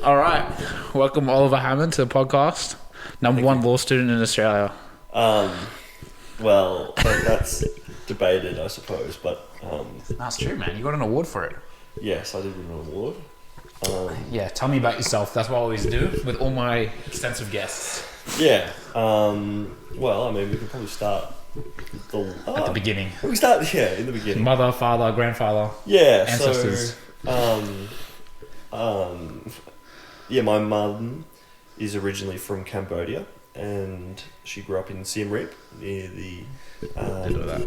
All right. Welcome, Oliver Hammond, to the podcast. Number one law student in Australia. Well, that's debated, I suppose, but That's true, man. You got an award for it. yes, I did win an award. Yeah, tell me about yourself. That's what I always do with all my extensive guests. Yeah. Well, I mean, we can probably start At the beginning. We start, in the beginning. Mother, father, grandfather. Yeah. Ancestors. Yeah, my mum is originally from Cambodia, and she grew up in Siem Reap near the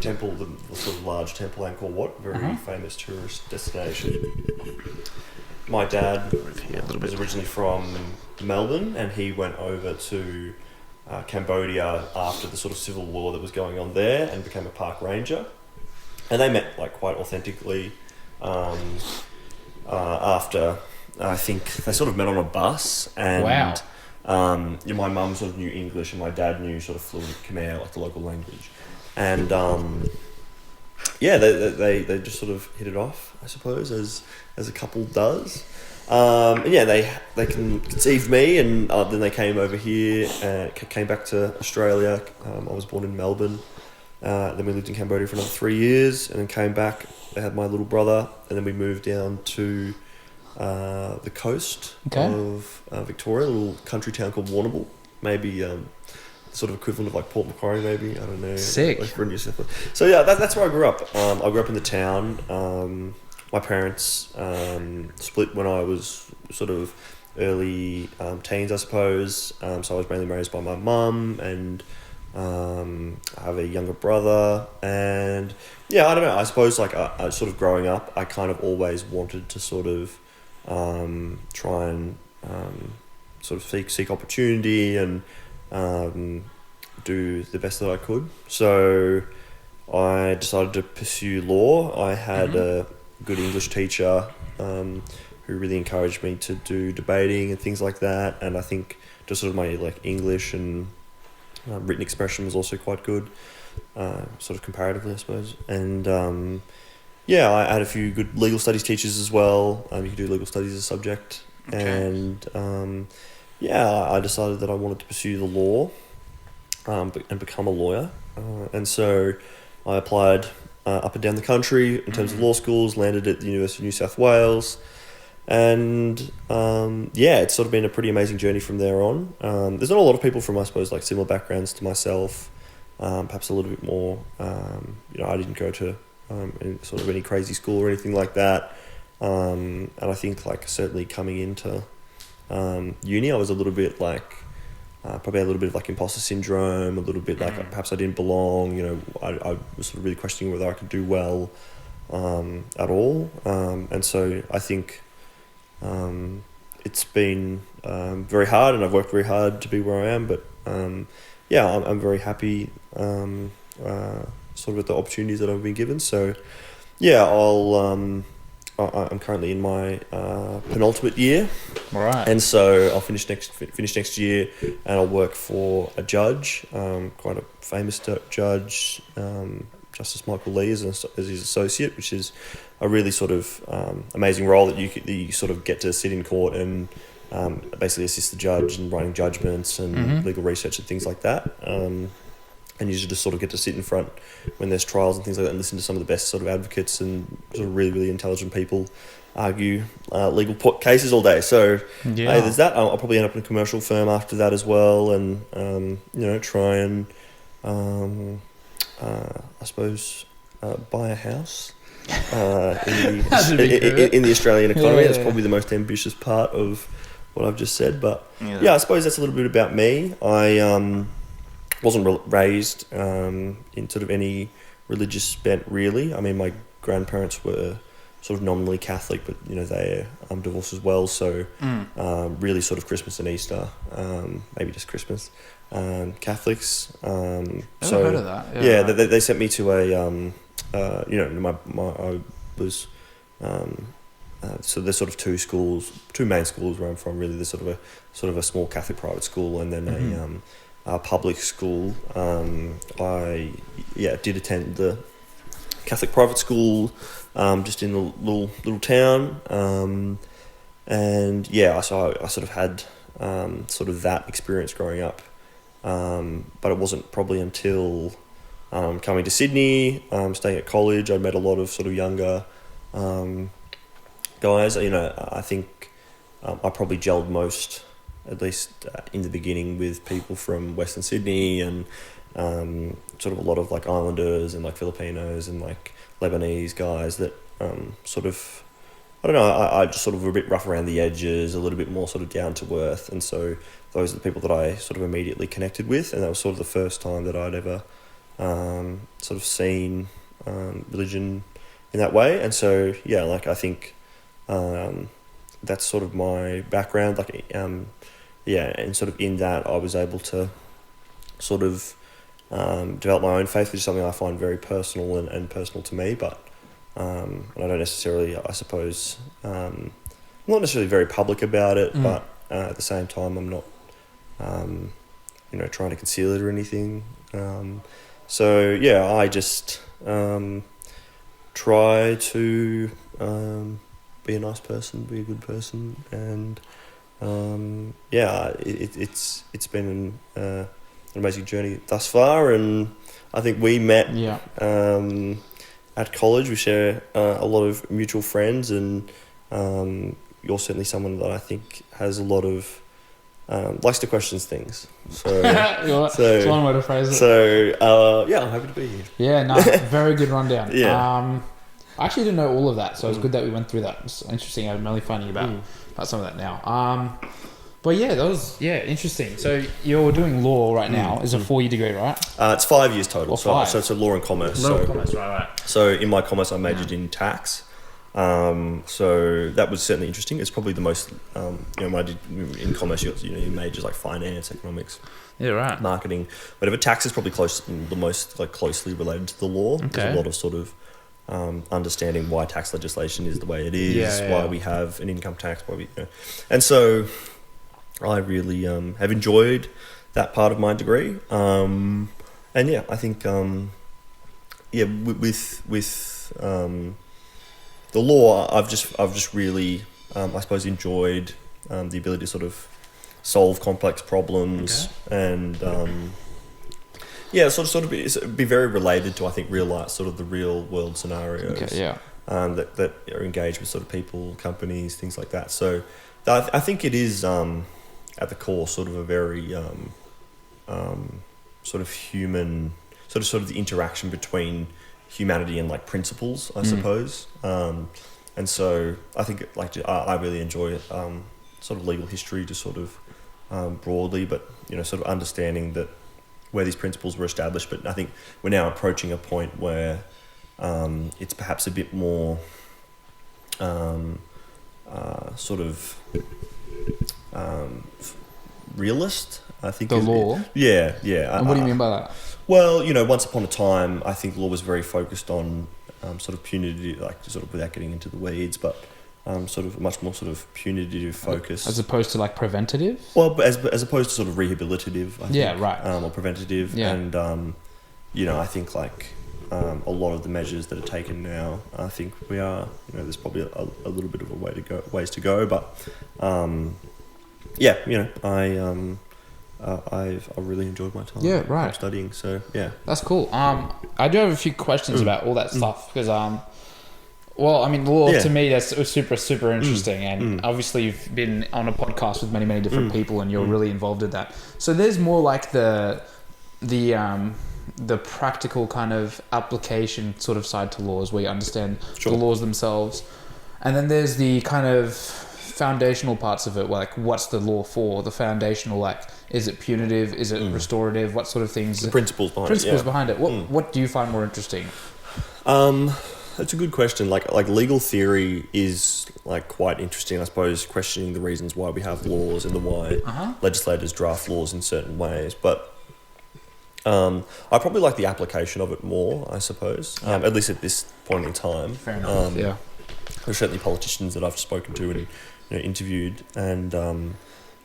temple, the sort of large temple Angkor Wat, very famous tourist destination. My dad was originally from Melbourne, and he went over to Cambodia after the sort of civil war that was going on there, and became a park ranger. And they met like quite authentically after. I think they sort of met on a bus, and my mum sort of knew English, and my dad knew sort of fluent Khmer, like the local language, and they just sort of hit it off, I suppose, as a couple does. They conceived me, and then they came over here, came back to Australia. I was born in Melbourne. Then we lived in Cambodia for another 3 years, and then came back. They had my little brother, and then we moved down to the coast of Victoria, a little country town called Warrnambool, maybe sort of equivalent of like Port Macquarie, maybe, I don't know. Sick. Like New South Wales. So yeah, that's where I grew up. I grew up in the town. My parents split when I was sort of early teens, I suppose. So I was mainly raised by my mum, and I have a younger brother, and yeah, I don't know. I suppose like I sort of growing up, I kind of always wanted to sort of try and sort of seek opportunity and do the best that I could. So I decided to pursue law. I had a good English teacher who really encouraged me to do debating and things like that. And I think just sort of my like English and written expression was also quite good, sort of comparatively, I suppose. And I had a few good legal studies teachers as well. You could do legal studies as a subject. Okay. And I decided that I wanted to pursue the law and become a lawyer. And so I applied up and down the country in terms of law schools, landed at the University of New South Wales. And it's sort of been a pretty amazing journey from there on. There's not a lot of people from, I suppose, like similar backgrounds to myself, perhaps a little bit more. I didn't go to in sort of any crazy school or anything like that. And I think like certainly coming into uni, I was a little bit like probably a little bit of like imposter syndrome, a little bit like perhaps I didn't belong. I was sort of really questioning whether I could do well at all. And so I think it's been very hard, and I've worked very hard to be where I am. But I'm very happy sort of at the opportunities that I've been given. So I'm currently in my penultimate year. All right. And so I'll finish next year, and I'll work for a judge, quite a famous judge, Justice Michael Lee as his associate, which is a really sort of amazing role that you sort of get to sit in court and basically assist the judge in writing judgments and legal research and things like that. And you just sort of get to sit in front when there's trials and things like that, and listen to some of the best sort of advocates and sort of really, really intelligent people argue legal cases all day. So hey, there's that. I'll probably end up in a commercial firm after that as well, and try and I suppose buy a house in the Australian economy. That's probably the most ambitious part of what I've just said. But I suppose that's a little bit about me. I wasn't raised in sort of any religious bent, really. I mean, my grandparents were sort of nominally Catholic, but they're divorced as well. So really, sort of Christmas and Easter, maybe just Christmas, Catholics. Never heard of that. They sent me to a I was so there's sort of two main schools where I'm from. Really, there's sort of a small Catholic private school, and then a public school. I did attend the Catholic private school just in a little town, And yeah, so I sort of had sort of that experience growing up. But it wasn't probably until coming to Sydney, staying at college, I met a lot of sort of younger guys. You know, I think I probably gelled most, at least in the beginning, with people from Western Sydney and sort of a lot of like Islanders and like Filipinos and like Lebanese guys that sort of, I don't know, I just sort of were a bit rough around the edges, a little bit more sort of down to earth. And so those are the people that I sort of immediately connected with. And that was sort of the first time that I'd ever sort of seen religion in that way. And so, yeah, like I think that's sort of my background. Like, yeah, and sort of in that I was able to sort of develop my own faith, which is something I find very personal and personal to me. But and I don't necessarily, I suppose, I'm not necessarily very public about it, but at the same time, I'm not, you know, trying to conceal it or anything. So yeah, I just try to be a nice person, be a good person, and yeah, it's been an amazing journey thus far. And I think we met at college. We share a lot of mutual friends, and you're certainly someone that I think has a lot of likes to question things. So that's one way to phrase it. So yeah, I'm happy to be here. Yeah, no, very good rundown. Yeah. I actually didn't know all of that, so it's good that we went through that. It's interesting. I'm only finding about some of that now. But yeah, that was interesting. So you're doing law right now. It's a 4-year degree, right? It's 5 years total. Or so, five. so it's a law and commerce. Law and commerce, right. So in my commerce, I majored in tax. So that was certainly interesting. It's probably the most, you know, when I did in commerce, you majors like finance, economics, marketing, whatever. Tax is probably the most like closely related to the law. Okay. There's a lot of sort of understanding why tax legislation is the way it is, why we have an income tax, why we, you know. And so I really have enjoyed that part of my degree. And yeah, I think with the law, I've just really I suppose enjoyed the ability to sort of solve complex problems and sort of be very related to, I think, real life, sort of the real world scenarios that are engaged with sort of people, companies, things like that. So I think it is at the core sort of a very sort of human, sort of the interaction between humanity and like principles, I suppose. And so I think like I really enjoy sort of legal history, just sort of broadly, but you know, sort of understanding that where these principles were established. But I think we're now approaching a point where it's perhaps a bit more sort of realist, I think. The law? Yeah. And what do you mean by that? Well, you know, once upon a time, I think law was very focused on sort of punitive, like sort of without getting into the weeds, but sort of a much more sort of punitive focus. As opposed to like preventative? Well, but as opposed to sort of rehabilitative, I think. Yeah, right. Or preventative. Yeah. And, you know, I think like a lot of the measures that are taken now, I think we are, you know, there's probably a little bit of ways to go, but yeah, you know, I've really enjoyed my time studying, so yeah. That's cool. I do have a few questions about all that stuff because well, I mean, law to me, that's super interesting, and obviously you've been on a podcast with many different people, and you're really involved in that. So there's more like the practical kind of application sort of side to laws, where you understand the laws themselves, and then there's the kind of foundational parts of it, like what's the law for? The foundational, like, is it punitive? Is it restorative? What sort of things? The principles behind it. What do you find more interesting? That's a good question. Like legal theory is like quite interesting, I suppose, questioning the reasons why we have laws and the why legislators draft laws in certain ways. But I probably like the application of it more, I suppose, at least at this point in time. Fair enough. There's certainly politicians that I've spoken to and interviewed, and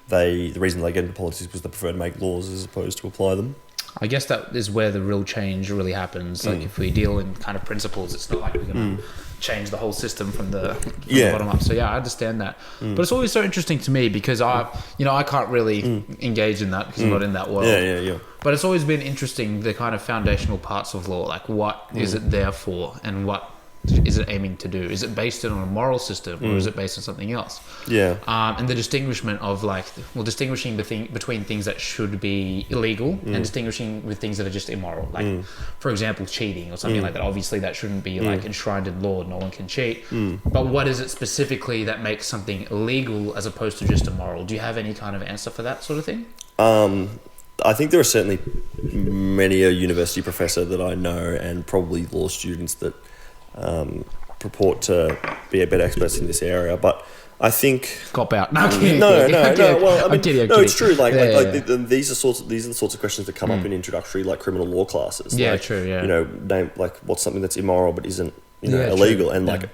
the reason they get into politics is because they prefer to make laws as opposed to apply them. I guess that is where the real change really happens. Like if we deal in kind of principles, it's not like we're going to change the whole system from the bottom up. So I understand that. But it's always so interesting to me because I can't really engage in that because I'm not in that world. Yeah. But it's always been interesting, the kind of foundational parts of law, like what is it there for and what is it aiming to do? Is it based on a moral system or is it based on something else? Yeah. And the distinguishment of distinguishing between things that should be illegal and distinguishing with things that are just immoral. Like, for example, cheating or something like that. Obviously, that shouldn't be like enshrined in law. No one can cheat. But what is it specifically that makes something illegal as opposed to just immoral? Do you have any kind of answer for that sort of thing? I think there are certainly many a university professor that I know and probably law students that purport to be a bit experts in this area, but I think cop out. No. Well, I mean, it's true. These are the sorts of questions that come up in introductory, like criminal law classes. Yeah, like, true. Yeah, name like what's something that's immoral but isn't illegal, and like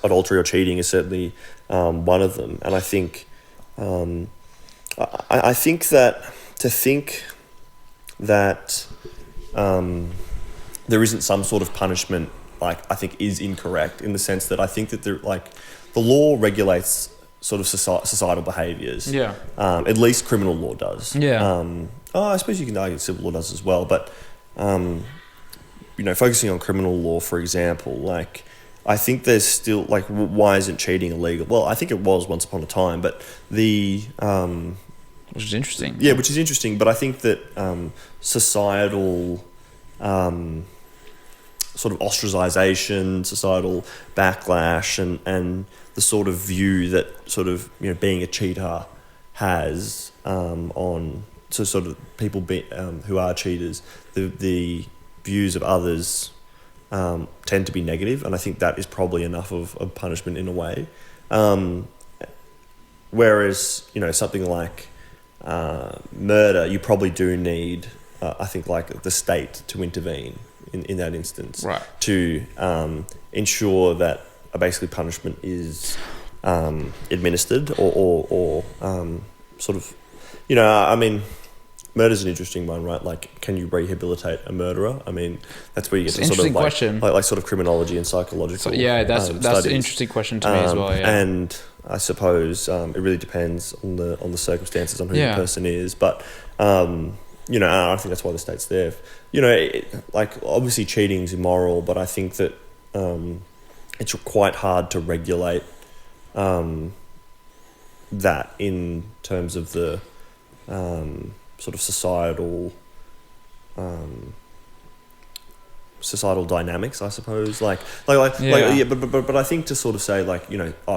adultery or cheating is certainly one of them. And I think I think that to think that there isn't some sort of punishment, like, I think is incorrect in the sense that I think that the law regulates sort of societal behaviours. Yeah. At least criminal law does. Yeah. I suppose you can argue civil law does as well, but focusing on criminal law, for example, like, I think there's still, like, why isn't cheating illegal? Well, I think it was once upon a time, but which is interesting. Yeah, which is interesting, but I think that societal sort of ostracization, societal backlash, and the sort of view that sort of being a cheater has on sort of people who are cheaters, the views of others tend to be negative, and I think that is probably enough of punishment in a way. Whereas something like murder, you probably do need, I think, like the state to intervene in that instance, right, to ensure that basically punishment is administered or sort of, I mean, murder's an interesting one, right? Like, can you rehabilitate a murderer? I mean, that's where you get to sort of like sort of criminology and psychological. So, that's an interesting question to me as well. Yeah. And I suppose it really depends on the circumstances on who the person is, but I think that's why the state's there. Like, obviously cheating's immoral, but I think that it's quite hard to regulate that in terms of the sort of societal dynamics, I suppose. But I think to sort of say, like,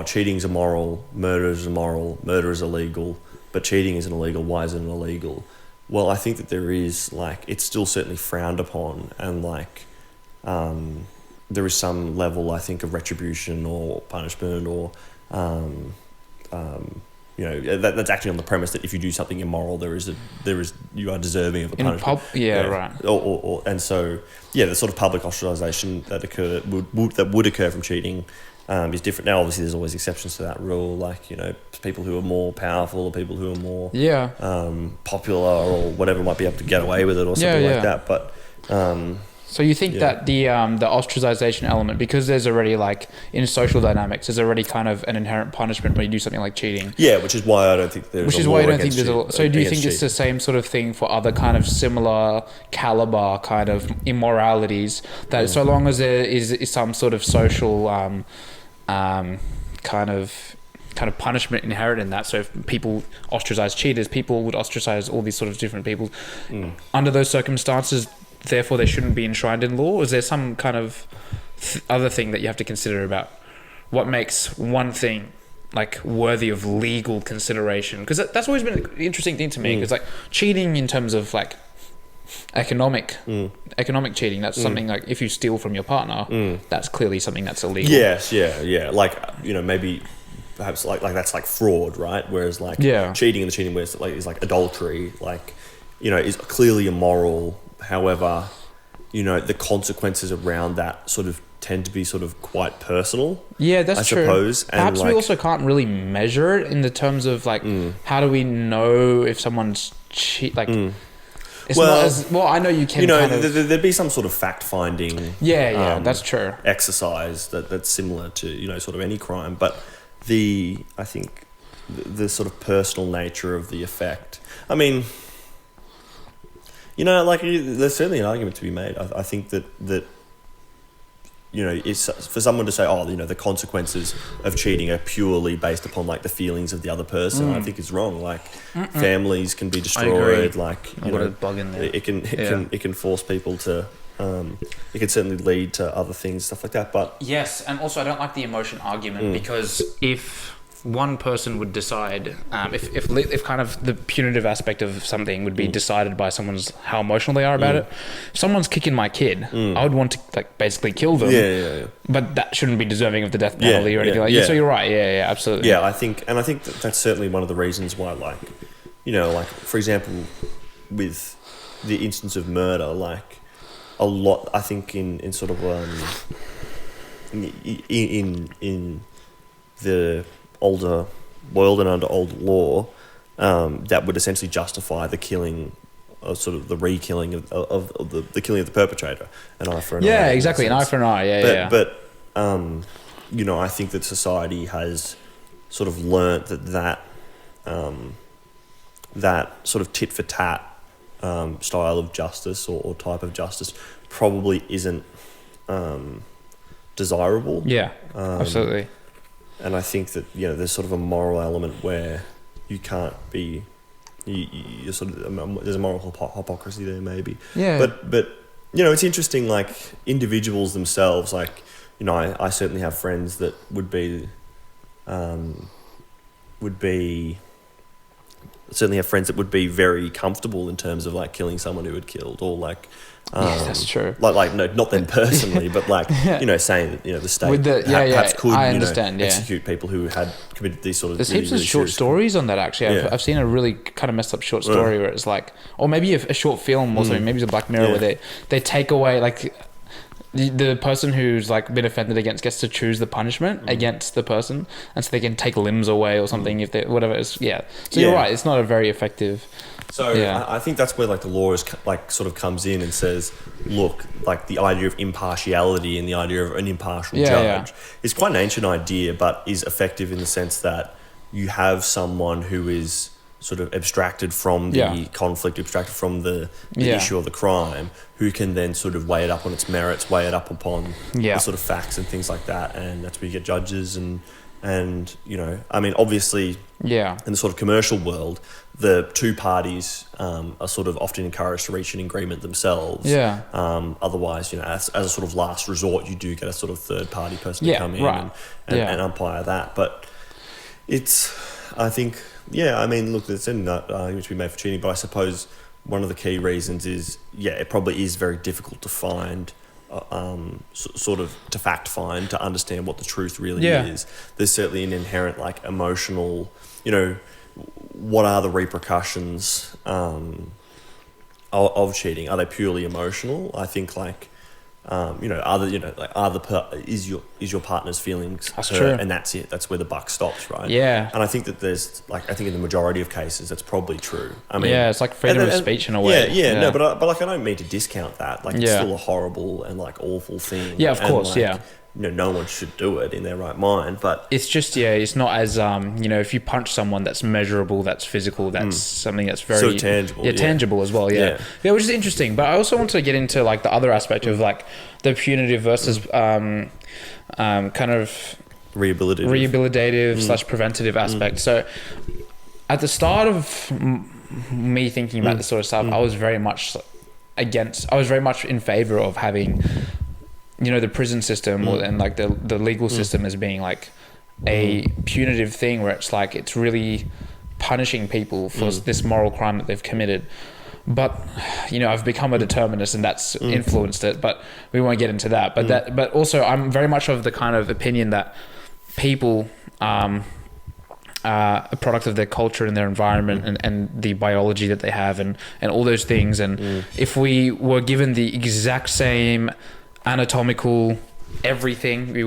cheating's immoral, murder is immoral, murder is illegal, but cheating isn't illegal. Why isn't it illegal? Well, I think that there is, like, it's still certainly frowned upon, and like there is some level, I think, of retribution or punishment or that's actually on the premise that if you do something immoral, there is you are deserving of a punishment. Right. And so the sort of public ostracization that would occur from cheating is different. Now, obviously, there's always exceptions to that rule, like people who are more powerful or people who are more popular or whatever might be able to get away with it or something like that. But so you think that the ostracization element, because there's already, like, in social dynamics, there's already kind of an inherent punishment when you do something like cheating. Yeah, which is why I don't think there's. So do you think it's the same sort of thing for other kind of similar caliber kind of immoralities, that so long as there is some sort of social kind of punishment inherent in that? So if people ostracize cheaters, people would ostracize all these sort of different people. Under those circumstances, therefore they shouldn't be enshrined in law? Or is there some kind of other thing that you have to consider about what makes one thing, like, worthy of legal consideration? Because that's always been an interesting thing to me, because like cheating in terms of like economic cheating, that's something like if you steal from your partner, that's clearly something that's illegal. Yes, like, maybe perhaps like that's like fraud, right? Whereas like cheating, and the cheating is like adultery, like, is clearly immoral. However, the consequences around that sort of tend to be sort of quite personal. Yeah, that's true. I suppose. Perhaps we also can't really measure it in the terms of like, how do we know if someone's It's not as well. I know you can. There'd be some sort of fact finding. Yeah, that's true. Exercise that's similar to sort of any crime, but I think the sort of personal nature of the effect. I mean, there's certainly an argument to be made. I think that it's for someone to say, the consequences of cheating are purely based upon like the feelings of the other person. I think is wrong. Like families can be destroyed. Like I've got a bug in there. It can force people to. It can certainly lead to other things, stuff like that. But yes, and also I don't like the emotion argument because if one person would decide, if kind of the punitive aspect of something would be decided by how emotional they are about it. If someone's kicking my kid, I would want to like basically kill them. Yeah. But that shouldn't be deserving of the death penalty or anything like that. So you're right. Yeah, absolutely. Yeah, I think that's certainly one of the reasons why, for example, with the instance of murder, like a lot, I think in sort of in the older world and under old law, that would essentially justify the killing, or sort of the re-killing of the killing of the perpetrator, an eye for an eye. Yeah, exactly, an eye for an eye. But I think that society has sort of learnt that sort of tit for tat style of justice or type of justice probably isn't desirable. Yeah, absolutely. And I think that there's sort of a moral element where you can't be, you're sort of, there's a moral hypocrisy there maybe. Yeah. But it's interesting. Like individuals themselves, like I certainly have friends that would be very comfortable in terms of like killing someone who had killed, or like that's true. Like no, not them personally, but like saying that the state perhaps could execute people who had committed these sort of. There's heaps of short stories on that actually. I've seen a really kind of messed up short story where it's like, or maybe a short film or something. Maybe it's a Black Mirror where they take away like. The person who's like been offended against gets to choose the punishment against the person, and so they can take limbs away or something if they whatever it is. So you're right, it's not a very effective. So I think that's where like the law is like sort of comes in and says, look, like the idea of impartiality and the idea of an impartial judge is quite an ancient idea, but is effective in the sense that you have someone who is sort of abstracted from the conflict, abstracted from the issue of the crime, who can then sort of weigh it up on its merits, weigh it up upon the sort of facts and things like that. And that's where you get judges and I mean, obviously in the sort of commercial world, the two parties are sort of often encouraged to reach an agreement themselves. Otherwise, as a sort of last resort, you do get a sort of third party person to come in and umpire that. But I think, I mean, look, there's an argument to be made for cheating, but I suppose one of the key reasons is, it probably is very difficult to find, sort of to fact find, to understand what the truth really is. There's certainly an inherent, like, emotional, what are the repercussions of cheating? Are they purely emotional? I think, like, is your partner's feelings that's hurt, true. and that's it. That's where the buck stops, right? And I think that there's I think in the majority of cases that's probably true. I mean, it's like freedom of speech in a way. No, but like I don't mean to discount that. Like it's still a horrible and like awful thing. Of course. No one should do it in their right mind, but it's just it's not as if you punch someone, that's measurable, that's physical, that's something that's very sort of tangible, tangible as well, which is interesting. But I also want to get into like the other aspect of like the punitive versus kind of rehabilitative / preventative aspect. So at the start of me thinking about this sort of stuff, I was very much in favor of having the prison system and like the legal system as being like a punitive thing where it's like it's really punishing people for this moral crime that they've committed. But I've become a determinist and that's influenced it, but we won't get into that. But also I'm very much of the kind of opinion that people are a product of their culture and their environment and the biology that they have and all those things. And if we were given the exact same anatomical everything, we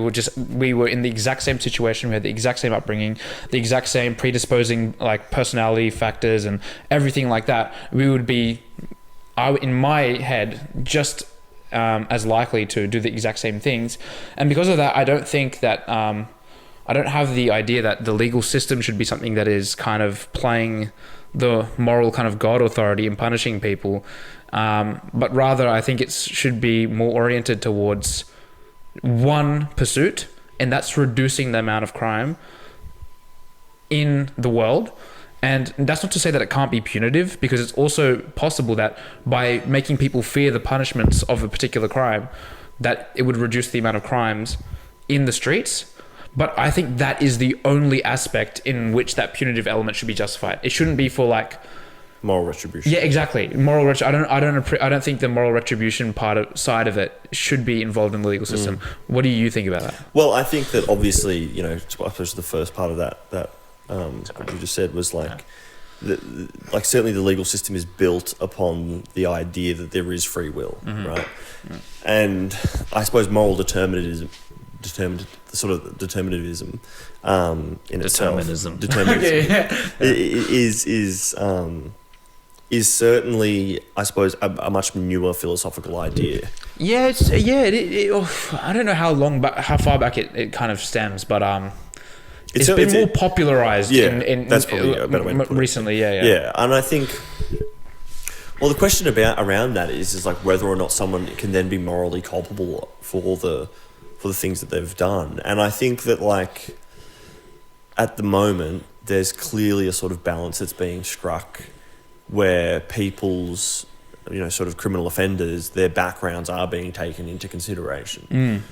were in the exact same situation, we had the exact same upbringing, the exact same predisposing like personality factors and everything like that, we would be in my head, just as likely to do the exact same things. And because of that, I don't think that I don't have the idea that the legal system should be something that is kind of playing the moral kind of God authority and punishing people. But rather, I think it should be more oriented towards one pursuit, and that's reducing the amount of crime in the world. And that's not to say that it can't be punitive, because it's also possible that by making people fear the punishments of a particular crime, that it would reduce the amount of crimes in the streets. But I think that is the only aspect in which that punitive element should be justified. It shouldn't be for like moral retribution. Yeah, exactly. Moral I don't think the moral retribution side of it should be involved in the legal system. What do you think about that? Well, I think that obviously, you know, especially the first part of that what you just said was like, like certainly the legal system is built upon the idea that there is free will, right? And I suppose moral determinism in itself, is certainly, I suppose, a much newer philosophical idea. Yeah, I don't know how far back it kind of stems, but it's been more popularized in that's probably a better way to put recently. It. Yeah, and I think, well, the question around that is like whether or not someone can then be morally culpable for the things that they've done. And I think that, like, at the moment, there's clearly a sort of balance that's being struck where people's, you know, sort of criminal offenders, their backgrounds are being taken into consideration.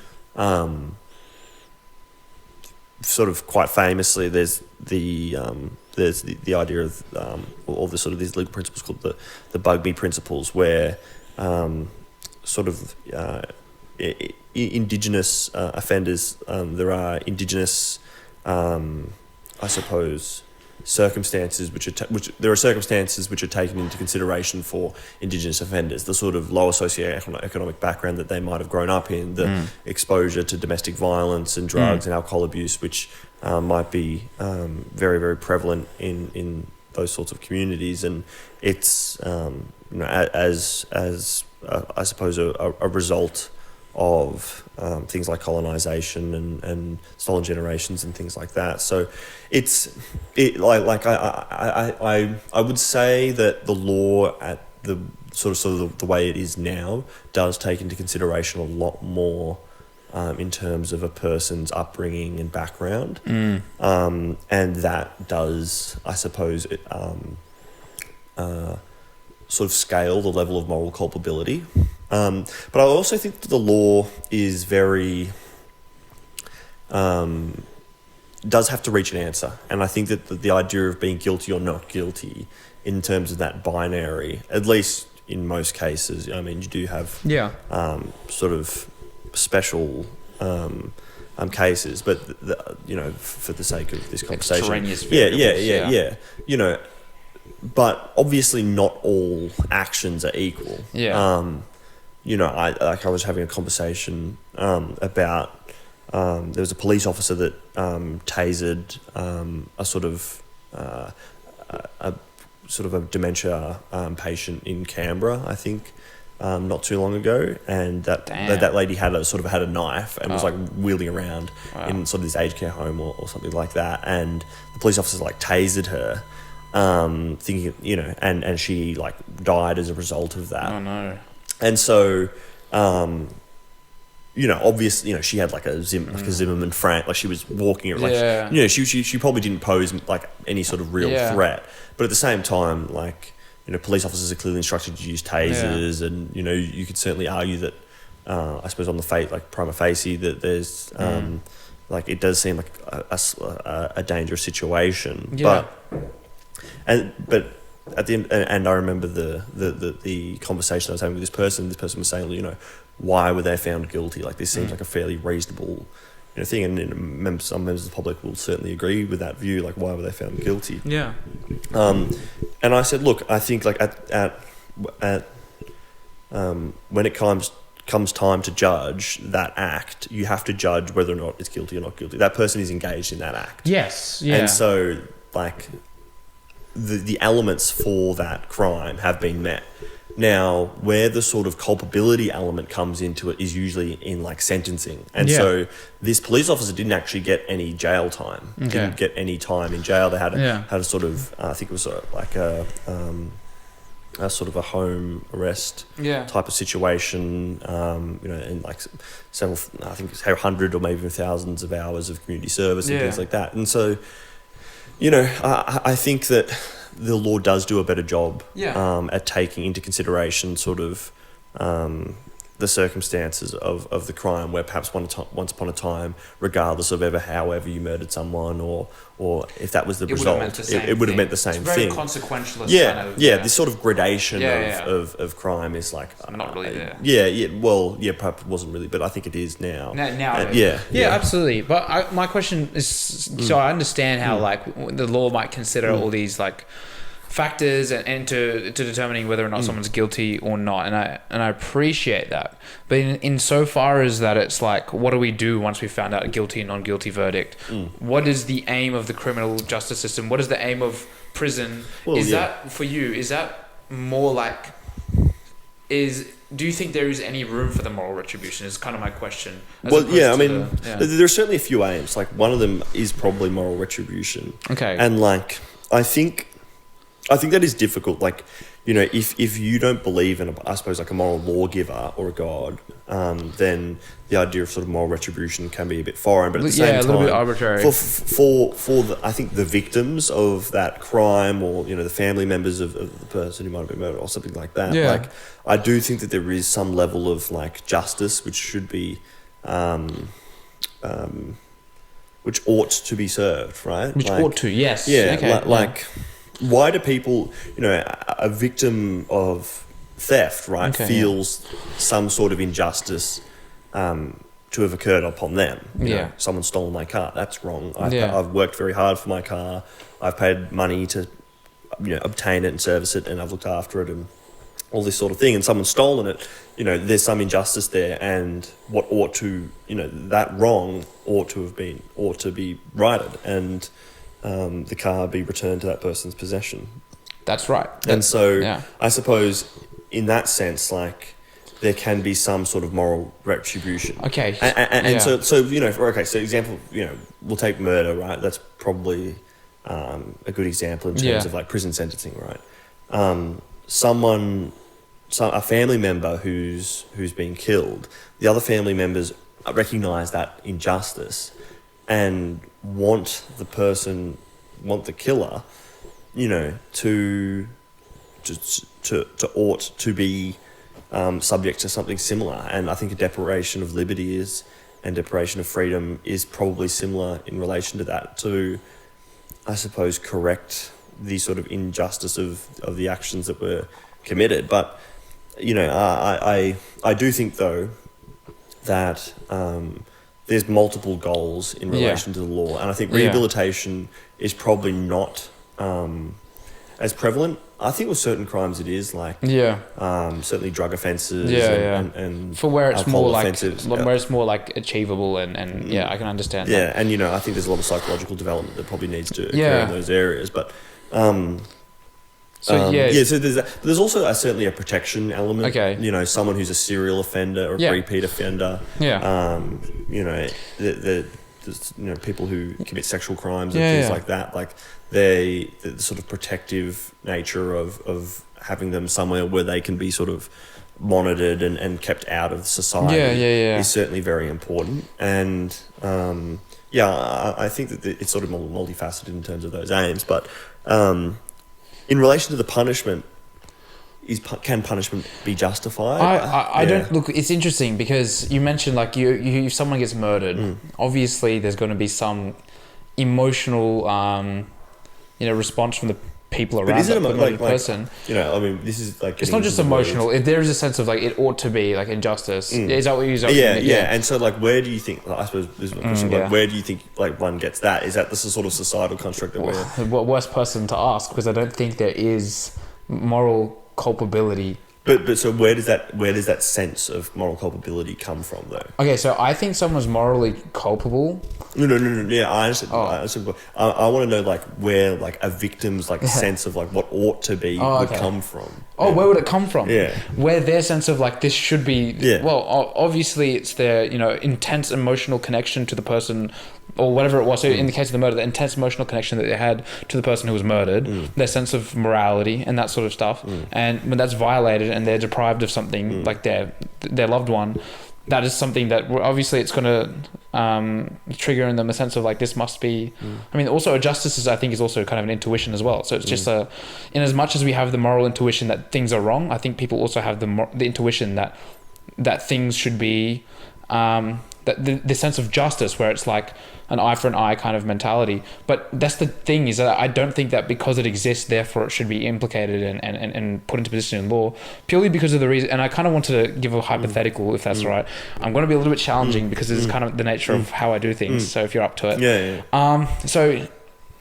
Sort of quite famously, there's the idea of all the sort of these legal principles called the Bugby principles, where sort of Indigenous offenders, there are Indigenous, I suppose, circumstances which there are circumstances which are taken into consideration for Indigenous offenders, the sort of lower socioeconomic background that they might have grown up in, the exposure to domestic violence and drugs and alcohol abuse, which might be very, very prevalent in those sorts of communities. And it's you know, as I suppose a result of things like colonization and stolen generations and things like that. So I would say that the law at the sort of the way it is now does take into consideration a lot more in terms of a person's upbringing and background, and that does, I suppose, sort of scale the level of moral culpability. But I also think that the law is very does have to reach an answer, and I think that the idea of being guilty or not guilty, in terms of that binary, at least in most cases, I mean, you do have sort of special cases, but you know, for the sake of this conversation, yeah, you know, but obviously not all actions are equal. You know, I was having a conversation about there was a police officer that tasered a sort of a dementia patient in Canberra, I think, not too long ago, and that lady had a knife and was like wheeling around in sort of this aged care home or something like that, and the police officer like tasered her, thinking, you know, and she like died as a result of that. Oh no. And so, you know, obviously, you know, she had like a Zimmerman Frank, like she was walking, like, you know, she probably didn't pose like any sort of real threat, but at the same time, like, you know, police officers are clearly instructed to use tasers, and, you know, you could certainly argue that, I suppose on the like prima facie, that there's, like, it does seem like a dangerous situation, but at the end, and I remember the conversation I was having with this person. This person was saying, you know, why were they found guilty? Like, this seems like a fairly reasonable, you know, thing, and some members of the public will certainly agree with that view. Like, why were they found guilty? Yeah. And I said, look, I think like when it comes time to judge that act, you have to judge whether or not it's guilty or not guilty. That person is engaged in that act. Yes. Yeah. And so, like, the elements for that crime have been met. Now, where the sort of culpability element comes into it is usually in like sentencing. And Yeah. so this police officer didn't actually get any jail time. Okay. Didn't get any time in jail. They had Yeah. had a sort of, I think it was like a sort of a home arrest Yeah. type of situation, in like several, I think it's 100 or maybe even thousands of hours of community service and Yeah. things like that. And so, I think that the law does do a better job at taking into consideration sort of the circumstances of the crime, where perhaps once upon a time, regardless of however you murdered someone or if that was the result, it would have meant the same it's thing. Very consequential. This sort of gradation Yeah, of crime is like not really there. Perhaps it wasn't really, but I think it is now. Now it yeah, is. Absolutely. But my question is, so I understand how like the law might consider all these like factors and to determining whether or not someone's guilty or not, and I appreciate that. But in so far as that, it's like, what do we do once we found out a guilty and non-guilty verdict? What is the aim of the criminal justice system? What is the aim of prison? That for you? Is that more like do you think there is any room for the moral retribution? Is kind of my question. There are certainly a few aims. Like one of them is probably moral retribution. Okay. And like I think that is difficult. Like, if you don't believe in, I suppose, like a moral lawgiver or a god, then the idea of sort of moral retribution can be a bit foreign. But at the same time, a little bit arbitrary. For I think the victims of that crime, or the family members of the person who might have been murdered or something like that. Yeah. Like, I do think that there is some level of like justice which should be, which ought to be served, right? Which ought to, yes. Yeah. Okay. Why do people, a victim of theft, right, feels some sort of injustice to have occurred upon them? Someone stole my car. That's wrong. I've worked very hard for my car. I've paid money to, obtain it and service it, and I've looked after it and all this sort of thing. And someone's stolen it. There's some injustice there, and what ought to, that wrong ought to be righted, and the car be returned to that person's possession. That's right. And so I suppose in that sense, like, there can be some sort of moral retribution. Okay. So example, we'll take murder, right? That's probably a good example in terms of like prison sentencing, right? A family member who's been killed, the other family members recognise that injustice and want the killer, to ought to be subject to something similar. And I think a deprivation of liberty and deprivation of freedom is probably similar in relation to that, to, I suppose, correct the sort of injustice of the actions that were committed. But, I do think, though, that there's multiple goals in relation to the law. And I think rehabilitation is probably not as prevalent. I think with certain crimes it is, like certainly drug offences and for where it's more like offences, where it's more like achievable and I can understand that. And I think there's a lot of psychological development that probably needs to occur in those areas. But so there's also certainly a protection element. Okay. Someone who's a serial offender or a repeat offender. There's people who commit sexual crimes and things like that. Like the sort of protective nature of having them somewhere where they can be sort of monitored and kept out of society is certainly very important. And I think that it's sort of multifaceted in terms of those aims. But in relation to the punishment, can punishment be justified? I don't look. It's interesting because you mentioned like if someone gets murdered, obviously there's going to be some emotional, response from the people around that murdered person. This is like, it's not just emotional. There is a sense of like it ought to be like injustice. Is that what you're saying? And so like, where do you think? I suppose this is my question. Where do you think like one gets that? Is that this is sort of societal construct that we're? What worst person to ask, because I don't think there is moral culpability But so where does that sense of moral culpability come from though? Okay, so I think someone's morally culpable. No. Yeah, I understand. Oh. I want to know like where like a victim's like sense of like what ought to be would come from. Oh, where would it come from? Yeah. Where their sense of like this should be. Yeah. Well, obviously it's their intense emotional connection to the person, or whatever it was. So in the case of the murder, the intense emotional connection that they had to the person who was murdered, their sense of morality and that sort of stuff. And when that's violated and they're deprived of something like their loved one, that is something that obviously it's going to trigger in them a sense of like this must be. I mean, also justice I think is also kind of an intuition as well. So it's just in as much as we have the moral intuition that things are wrong, I think people also have the intuition that things should be that the sense of justice where it's like an eye for an eye kind of mentality. But that's the thing, is that I don't think that because it exists, therefore it should be implicated and put into position in law, purely because of the reason. And I kind of wanted to give a hypothetical, if that's right. I'm going to be a little bit challenging because this is kind of the nature of how I do things. So if you're up to it. Yeah. So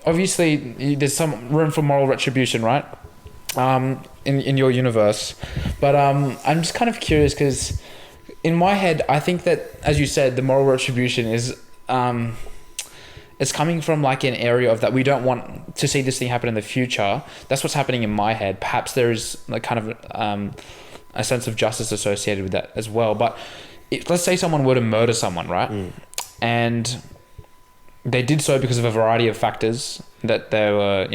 obviously there's some room for moral retribution, right? In your universe. But I'm just kind of curious because in my head, I think that, as you said, the moral retribution is it's coming from like an area of that we don't want to see this thing happen in the future. That's what's happening in my head. Perhaps there is like kind of a sense of justice associated with that as well. But let's say someone were to murder someone, right? And they did so because of a variety of factors, that they were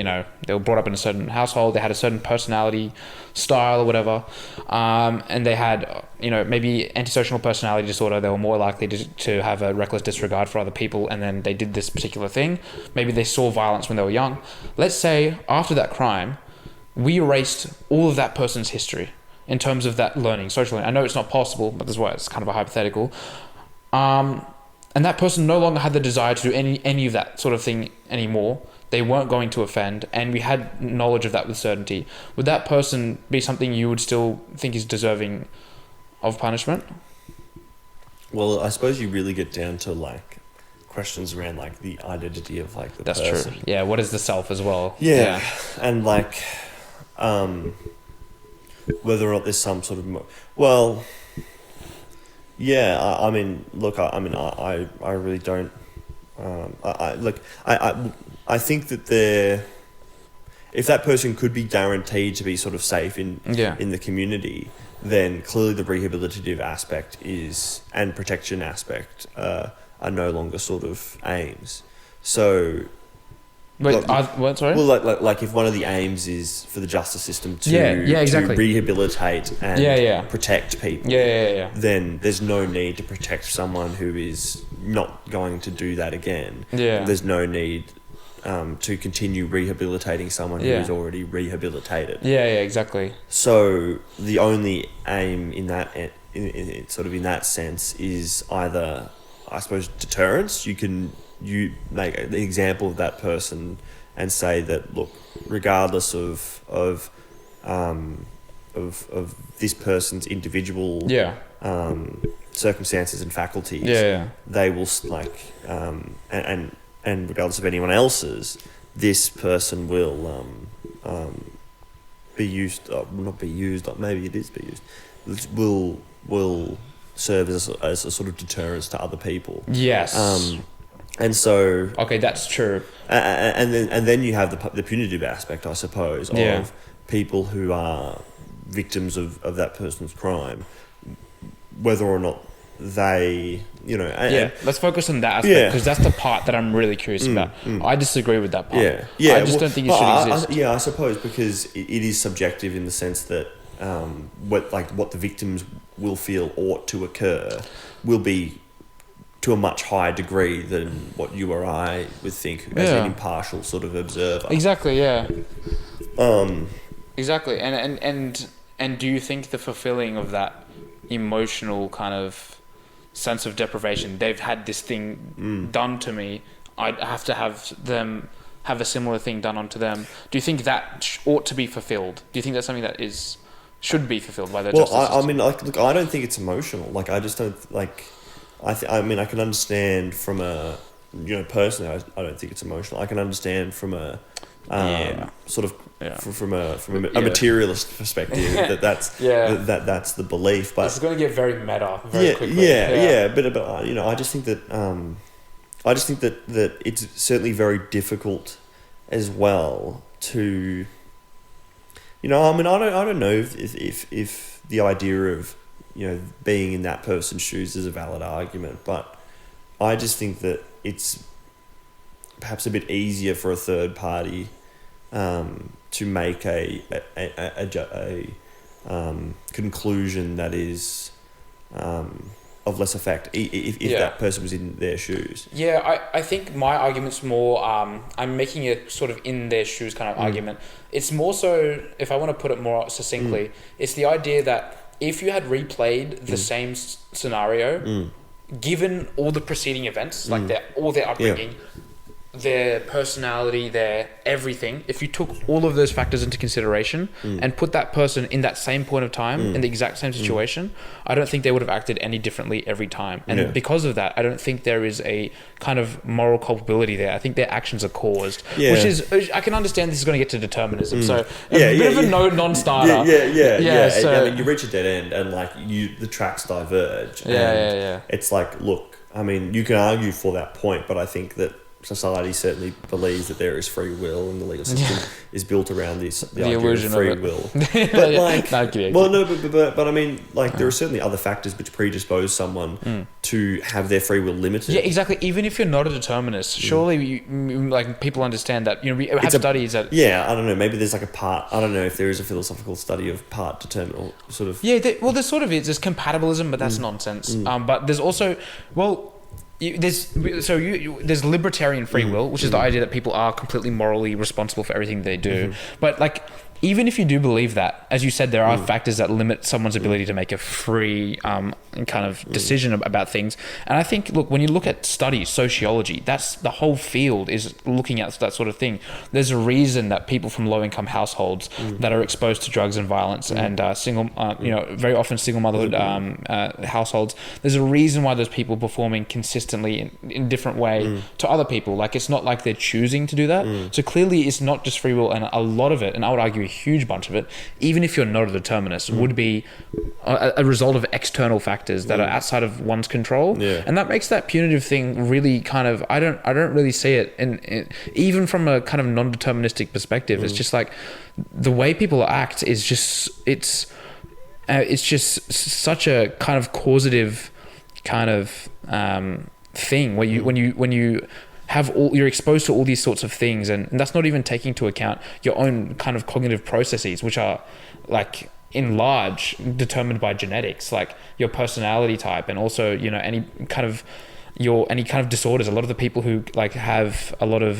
brought up in a certain household, they had a certain personality style or whatever, and they had maybe antisocial personality disorder. They were more likely to have a reckless disregard for other people, and then they did this particular thing. Maybe they saw violence when they were young. Let's say after that crime we erased all of that person's history in terms of that learning, social learning. I know it's not possible, but that's why it's kind of a hypothetical. And that person no longer had the desire to do any of that sort of thing anymore. They weren't going to offend, and we had knowledge of that with certainty. Would that person be something you would still think is deserving of punishment? Well, I suppose you really get down to like questions around like the identity of like the person. That's true. Yeah, what is the self as well? Yeah. And like whether or not there's some sort of yeah, I mean, look, I really don't. I think that if that person could be guaranteed to be sort of safe in the community, then clearly the rehabilitative aspect and protection aspect are no longer sort of aims. So. Wait, what? Sorry. Well, like if one of the aims is for the justice system to exactly. to rehabilitate and protect people, then there's no need to protect someone who is not going to do that again. There's no need to continue rehabilitating someone who is already rehabilitated. Exactly. So the only aim in that in that sense is either, I suppose, deterrence. You make an example of that person and say that, look, regardless of this person's individual circumstances and faculties, they will and regardless of anyone else's, this person will be used, not be used, maybe it is be used, will serve as a sort of deterrence to other people. Yes. And so okay, that's true. And then you have the punitive aspect, I suppose, of people who are victims of that person's crime, whether or not they, let's focus on that aspect because that's the part that I'm really curious about. I disagree with that part. I just don't think it should exist. I suppose because it is subjective in the sense that what the victims will feel ought to occur will be to a much higher degree than what you or I would think as an impartial sort of observer. Exactly. Exactly. And do you think the fulfilling of that emotional kind of sense of deprivation, they've had this thing done to me, I'd have to have them have a similar thing done onto them. Do you think that ought to be fulfilled? Do you think that's something that should be fulfilled by the justice system? I mean, look, I don't think it's emotional. Like, I just don't like. I mean, I can understand from a, personally, I don't think it's emotional. I can understand from a sort of from a materialist perspective. that's the belief. But it's going to get very meta very quickly. But I just think that it's certainly very difficult as well to, I don't know if the idea of, being in that person's shoes is a valid argument, but I just think that it's perhaps a bit easier for a third party to make a conclusion that is of less effect if that person was in their shoes. Yeah, I think my argument's more, I'm making a sort of in their shoes kind of argument. It's more so, if I want to put it more succinctly, it's the idea that if you had replayed the same scenario, given all the preceding events, like all their upbringing, their personality, their everything, if you took all of those factors into consideration and put that person in that same point of time in the exact same situation, I don't think they would have acted any differently every time. And because of that, I don't think there is a kind of moral culpability there. I think their actions are caused, which is, I can understand this is going to get to determinism. So a bit of a non-starter. So, I mean, you reach a dead end and the tracks diverge. It's like, look, I mean, you can argue for that point, but I think that society certainly believes that there is free will, and the legal system is built around the idea illusion of free of it. will. But I mean, there are certainly other factors which predispose someone to have their free will limited. Yeah, exactly. Even if you're not a determinist, surely people understand that. We have studies that. Yeah, I don't know. Maybe there's a part. I don't know if there is a philosophical study of part determinal sort of. Yeah, there sort of is. There's compatibilism, but that's nonsense. But there's also there's libertarian free will, which is the idea that people are completely morally responsible for everything they do. But even if you do believe that, as you said, there are factors that limit someone's ability to make a free kind of decision about things. And I think, look, when you look at studies, sociology, that's the whole field is looking at that sort of thing. There's a reason that people from low-income households that are exposed to drugs and violence and single, very often single motherhood households, there's a reason why those people performing consistently in a different way to other people. It's not like they're choosing to do that. So clearly it's not just free will, and a lot of it, and I would argue a huge bunch of it, even if you're not a determinist, would be a result of external factors that are outside of one's control. And that makes that punitive thing really kind of, I don't really see it in even from a kind of non-deterministic perspective. It's just the way people act is just it's just such a kind of causative kind of thing where when you you're exposed to all these sorts of things, and that's not even taking into account your own kind of cognitive processes, which are in large determined by genetics, your personality type, and also any kind of disorders. A lot of the people who have a lot of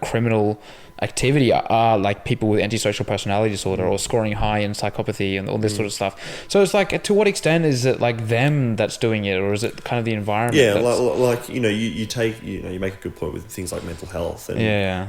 criminal activity are people with antisocial personality disorder or scoring high in psychopathy and all this sort of stuff. So it's to what extent is it them that's doing it, or is it kind of the environment? You make a good point with things like mental health, and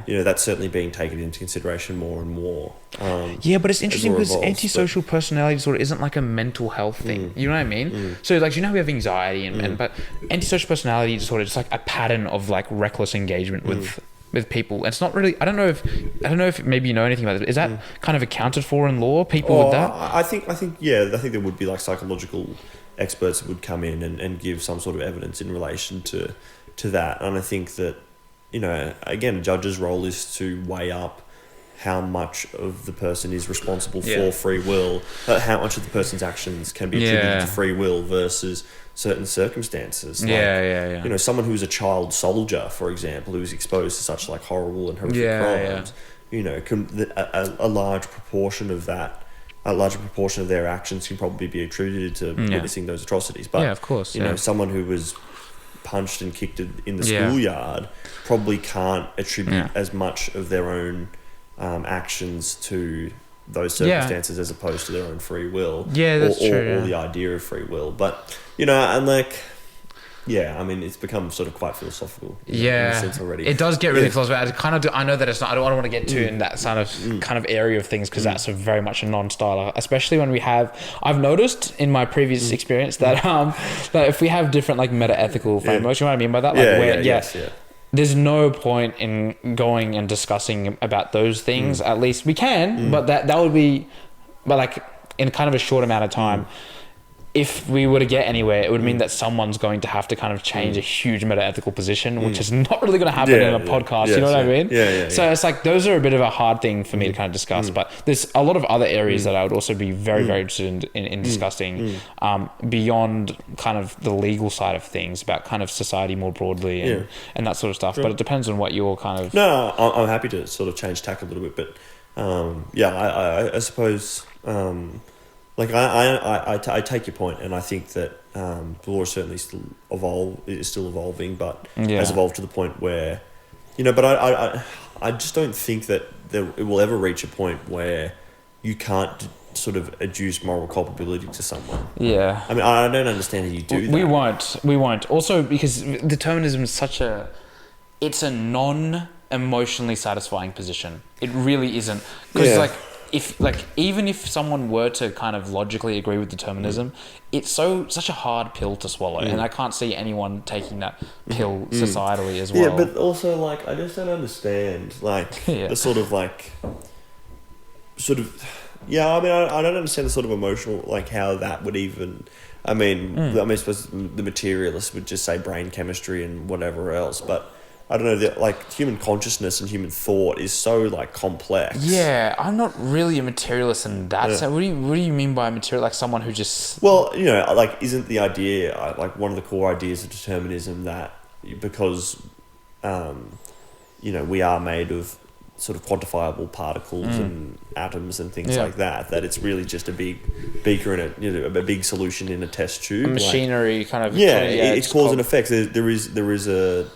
that's certainly being taken into consideration more and more. But it's interesting because antisocial personality disorder isn't a mental health thing. You know what I mean? So you know we have anxiety but antisocial personality disorder is a pattern of reckless engagement with people. It's not really, I don't know if maybe you know anything about it. Is that kind of accounted for in law? People with that? I think there would be psychological experts that would come in and give some sort of evidence in relation to that. And I think that, again, a judge's role is to weigh up how much of the person is responsible for free will, how much of the person's actions can be attributed to free will versus certain circumstances. Someone who's a child soldier, for example, who's exposed to such horrible and horrific crimes, a large proportion of that, a larger proportion of their actions can probably be attributed to witnessing those atrocities. But of course, someone who was punched and kicked in the schoolyard probably can't attribute as much of their own actions to those circumstances as opposed to their own free will. That's true. Or the idea of free will. But, it's become sort of quite philosophical in a sense already. It does get really philosophical. I know that it's not, I don't want to get too in that kind of area of things, because that's very much a non-starter, especially when I've noticed in my previous experience that if we have different meta-ethical frameworks, you know what I mean by that? there's no point in going and discussing about those things. At least we can, but that would be, but like in kind of a short amount of time. If we were to get anywhere, it would mean that someone's going to have to kind of change a huge meta-ethical position, which is not really going to happen in a podcast. You know what I mean? So it's like, those are a bit of a hard thing for me to kind of discuss, but there's a lot of other areas that I would also be very, very interested in discussing beyond kind of the legal side of things, about kind of society more broadly and that sort of stuff. But it depends on what you're kind of... No, I'm happy to sort of change tack a little bit, but I suppose... Like I take your point, and I think that the law is certainly still evolving, but has evolved to the point where, But I just don't think that it will ever reach a point where you can't sort of adduce moral culpability to someone. Yeah. I mean, I don't understand how you do that. We won't. Also, because determinism is it's a non-emotionally satisfying position. It really isn't, because even if someone were to kind of logically agree with determinism, it's such a hard pill to swallow, and I can't see anyone taking that pill societally as well. Yeah, but also, like, I just don't understand, like, the sort of, like, I mean, I don't understand the sort of emotional, like, how that would even... I mean, I suppose the materialists would just say brain chemistry and whatever else, but... I don't know, like, human consciousness and human thought is so, like, complex. Yeah, I'm not really a materialist in that. So what do you mean by material? Like someone who just... Well, like, isn't the idea, like, one of the core ideas of determinism that because, we are made of sort of quantifiable particles and atoms and things like that it's really just a big beaker in a big solution in a test tube. A machinery kind of... it's cause and effect. There is a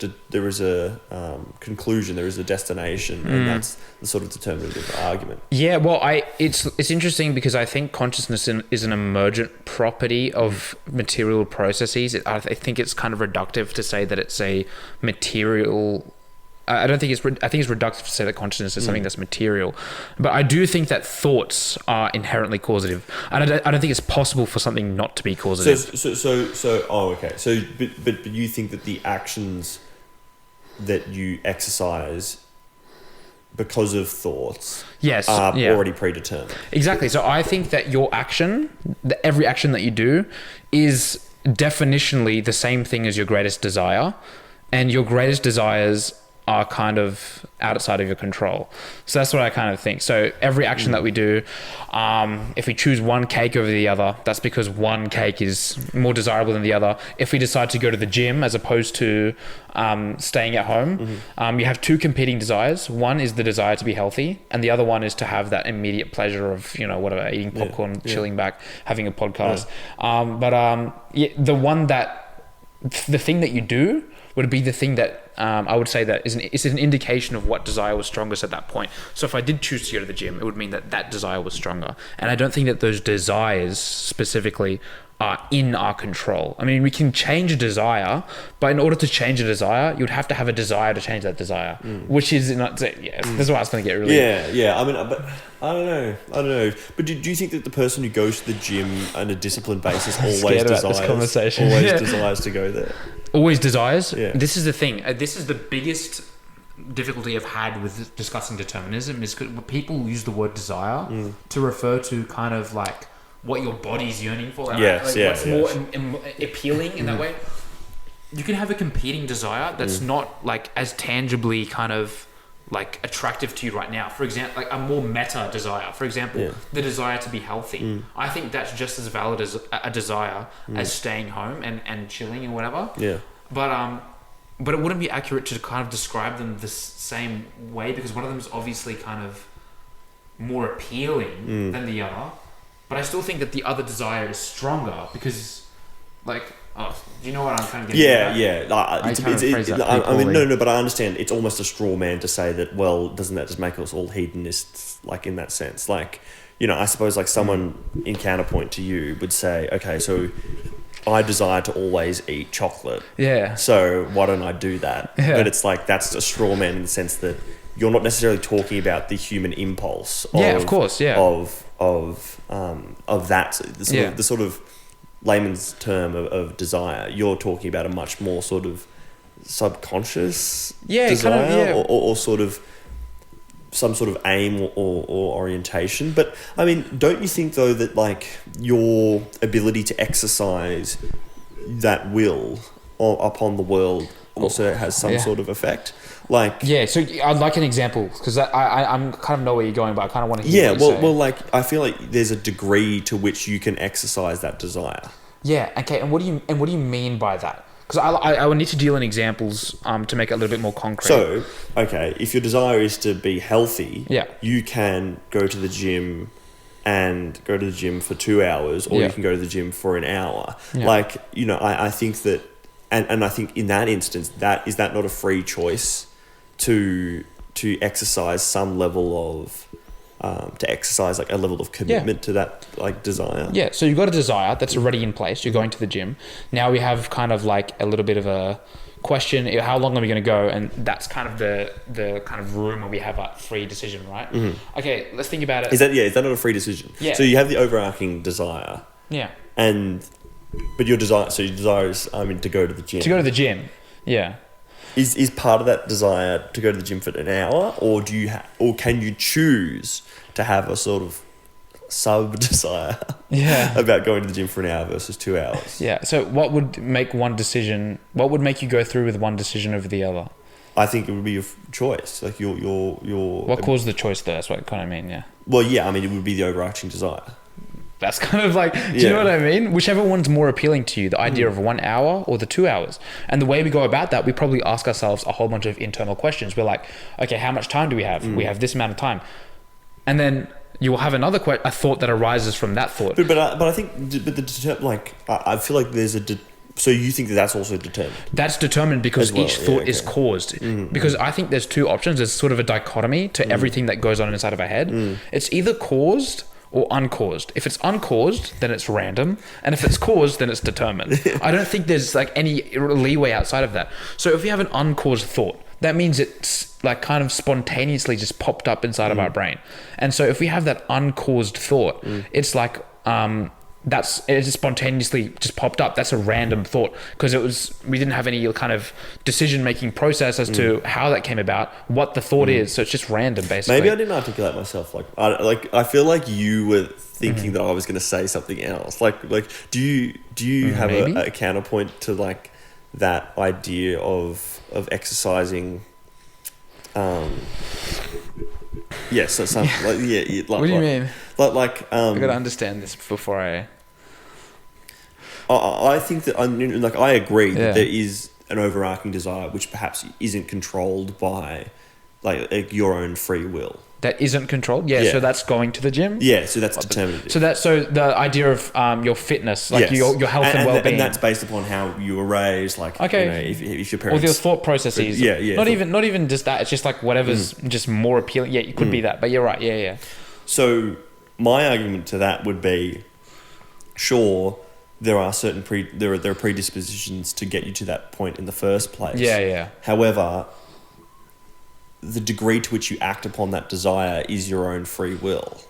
conclusion, there is a destination, and that's the sort of determinative argument. Yeah, well, it's interesting because I think consciousness is an emergent property of material processes. I think it's kind of reductive to say that it's a material... I think it's reductive to say that consciousness is something that's material, but I do think that thoughts are inherently causative, and I don't think it's possible for something not to be causative. But you think that the actions that you exercise because of thoughts are already predetermined? Exactly. So I think that every action that you do is definitionally the same thing as your greatest desire, and your greatest desires are kind of outside of your control. So that's what I kind of think. So every action that we do, if we choose one cake over the other, that's because one cake is more desirable than the other. If we decide to go to the gym as opposed to staying at home, you have two competing desires. One is the desire to be healthy, and the other one is to have that immediate pleasure of, whatever, eating popcorn, chilling back, having a podcast. The thing that you do would be the thing that I would say that is an indication of what desire was strongest at that point. So if I did choose to go to the gym, it would mean that desire was stronger. And I don't think that those desires specifically are in our control. I mean, we can change a desire, but in order to change a desire, you'd have to have a desire to change that desire, which is not... this is why it's going to get really... Yeah. I mean, but I don't know. But do you think that the person who goes to the gym on a disciplined basis always desires to go there? Always desires? Yeah. This is the thing. This is the biggest difficulty I've had with discussing determinism, is people use the word desire to refer to kind of like what your body's yearning for. What's more appealing in that way. You can have a competing desire that's not like as tangibly kind of like attractive to you right now. For example, like a more meta desire. For example, the desire to be healthy. I think that's just as valid as a desire as staying home and chilling and whatever. Yeah. But it wouldn't be accurate to kind of describe them the same way, because one of them is obviously kind of more appealing than the other. But I still think that the other desire is stronger because, like, do you know what I'm trying to get at? But I understand it's almost a straw man to say that, well, doesn't that just make us all hedonists, like, in that sense? Like, I suppose, like, someone in counterpoint to you would say, okay, so I desire to always eat chocolate. Yeah. So why don't I do that? Yeah. But it's like, that's a straw man in the sense that you're not necessarily talking about the human impulse. Of course. Of that, the sort of layman's term of desire. You're talking about a much more sort of subconscious Yeah, desire, kind of, yeah. or sort of some sort of aim or orientation. But I mean, don't you think though that like your ability to exercise that will upon the world also has some sort of effect? Like, yeah, so I'd like an example because I'm kind of know where you're going, but I kind of want to hear. Yeah, well, like I feel like there's a degree to which you can exercise that desire. Yeah. Okay. And what do you mean by that? Because I would need to deal in examples to make it a little bit more concrete. So, okay, if your desire is to be healthy, yeah, you can go to the gym for 2 hours, or you can go to the gym for an hour. Yeah. Like, you know, I think that, and I think in that instance, is that not a free choice to exercise some level of to exercise like a level of commitment to that like desire? Yeah, so you've got a desire that's already in place. You're going to the gym. Now we have kind of like a little bit of a question: how long are we going to go? And that's kind of the kind of room where we have a free decision, right? Mm-hmm. Okay, let's think about it. Is that not a free decision? Yeah. So you have the overarching desire. Yeah. But your desire is to go to the gym. To go to the gym, yeah. Is part of that desire to go to the gym for an hour, or can you choose to have a sort of sub desire about going to the gym for an hour versus 2 hours? Yeah. So what would make one decision? What would make you go through with one decision over the other? I think it would be your choice. Like your. What caused the choice there? That's what I kind of mean. Yeah. Well, yeah. I mean, it would be the overarching desire. That's kind of like, do you know what I mean? Whichever one's more appealing to you, the idea of 1 hour or the 2 hours. And the way we go about that, we probably ask ourselves a whole bunch of internal questions. We're like, okay, how much time do we have? We have this amount of time. And then you will have a thought that arises from that thought. But I think, I feel like there's so you think that's also determined? That's determined because each thought is caused. Mm-hmm. Because I think there's two options. There's sort of a dichotomy to everything that goes on inside of our head. It's either caused or uncaused. If it's uncaused, then it's random. And if it's caused, then it's determined. I don't think there's like any leeway outside of that. So if you have an uncaused thought, that means it's like kind of spontaneously just popped up inside of our brain. And so if we have that uncaused thought, it's like, it just spontaneously just popped up. That's a random thought because we didn't have any kind of decision-making process as to how that came about, what the thought is. So it's just random, basically. Maybe I didn't articulate myself. I feel like you were thinking that I was going to say something else. Like, do you have a counterpoint to like that idea of exercising? Yeah. So some what do you mean? I gotta understand this before I think that I agree that there is an overarching desire which perhaps isn't controlled by like your own free will. That isn't controlled? Yeah, so that's going to the gym? Yeah, so that's determinative. So the idea of your fitness, like your health and well-being. And that's based upon how you were raised, like, if your parents... Or your thought processes. Not even just that, it's just like whatever's just more appealing. Yeah, it could be that, but you're right, yeah. So my argument to that would be, sure, there are certain there are predispositions to get you to that point in the first place. Yeah. However, the degree to which you act upon that desire is your own free will.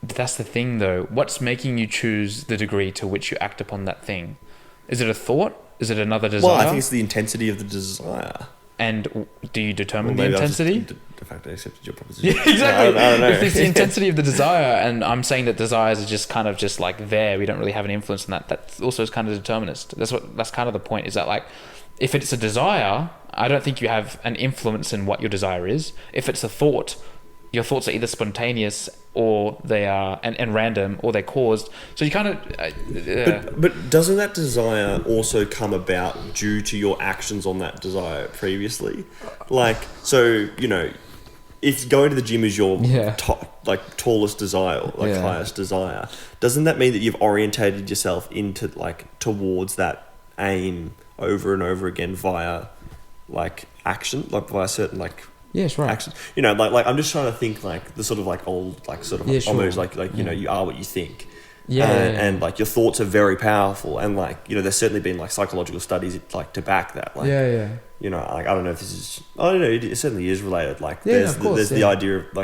That's the thing, though. What's making you choose the degree to which you act upon that thing? Is it a thought? Is it another desire? Well, I think it's the intensity of the desire. And do you determine the intensity? De facto accepted your proposition. Yeah, exactly. I don't know. If it's the intensity of the desire, and I'm saying that desires are just kind of just like there, we don't really have an influence on that. That also is kind of determinist. That's kind of the point. Is that like, if it's a desire, I don't think you have an influence in what your desire is. If it's a thought, your thoughts are either spontaneous or they are and random, or they're caused. So you kind of... But doesn't that desire also come about due to your actions on that desire previously? Like, so, if going to the gym is your tallest desire, highest desire, doesn't that mean that you've orientated yourself into towards that aim over and over again via action, via certain yes, right. actions? I'm just trying to think the sort of old almost you are what you think. And your thoughts are very powerful, and there's certainly been psychological studies to back that. I don't know if this is, I don't know, it certainly is related. There's the idea of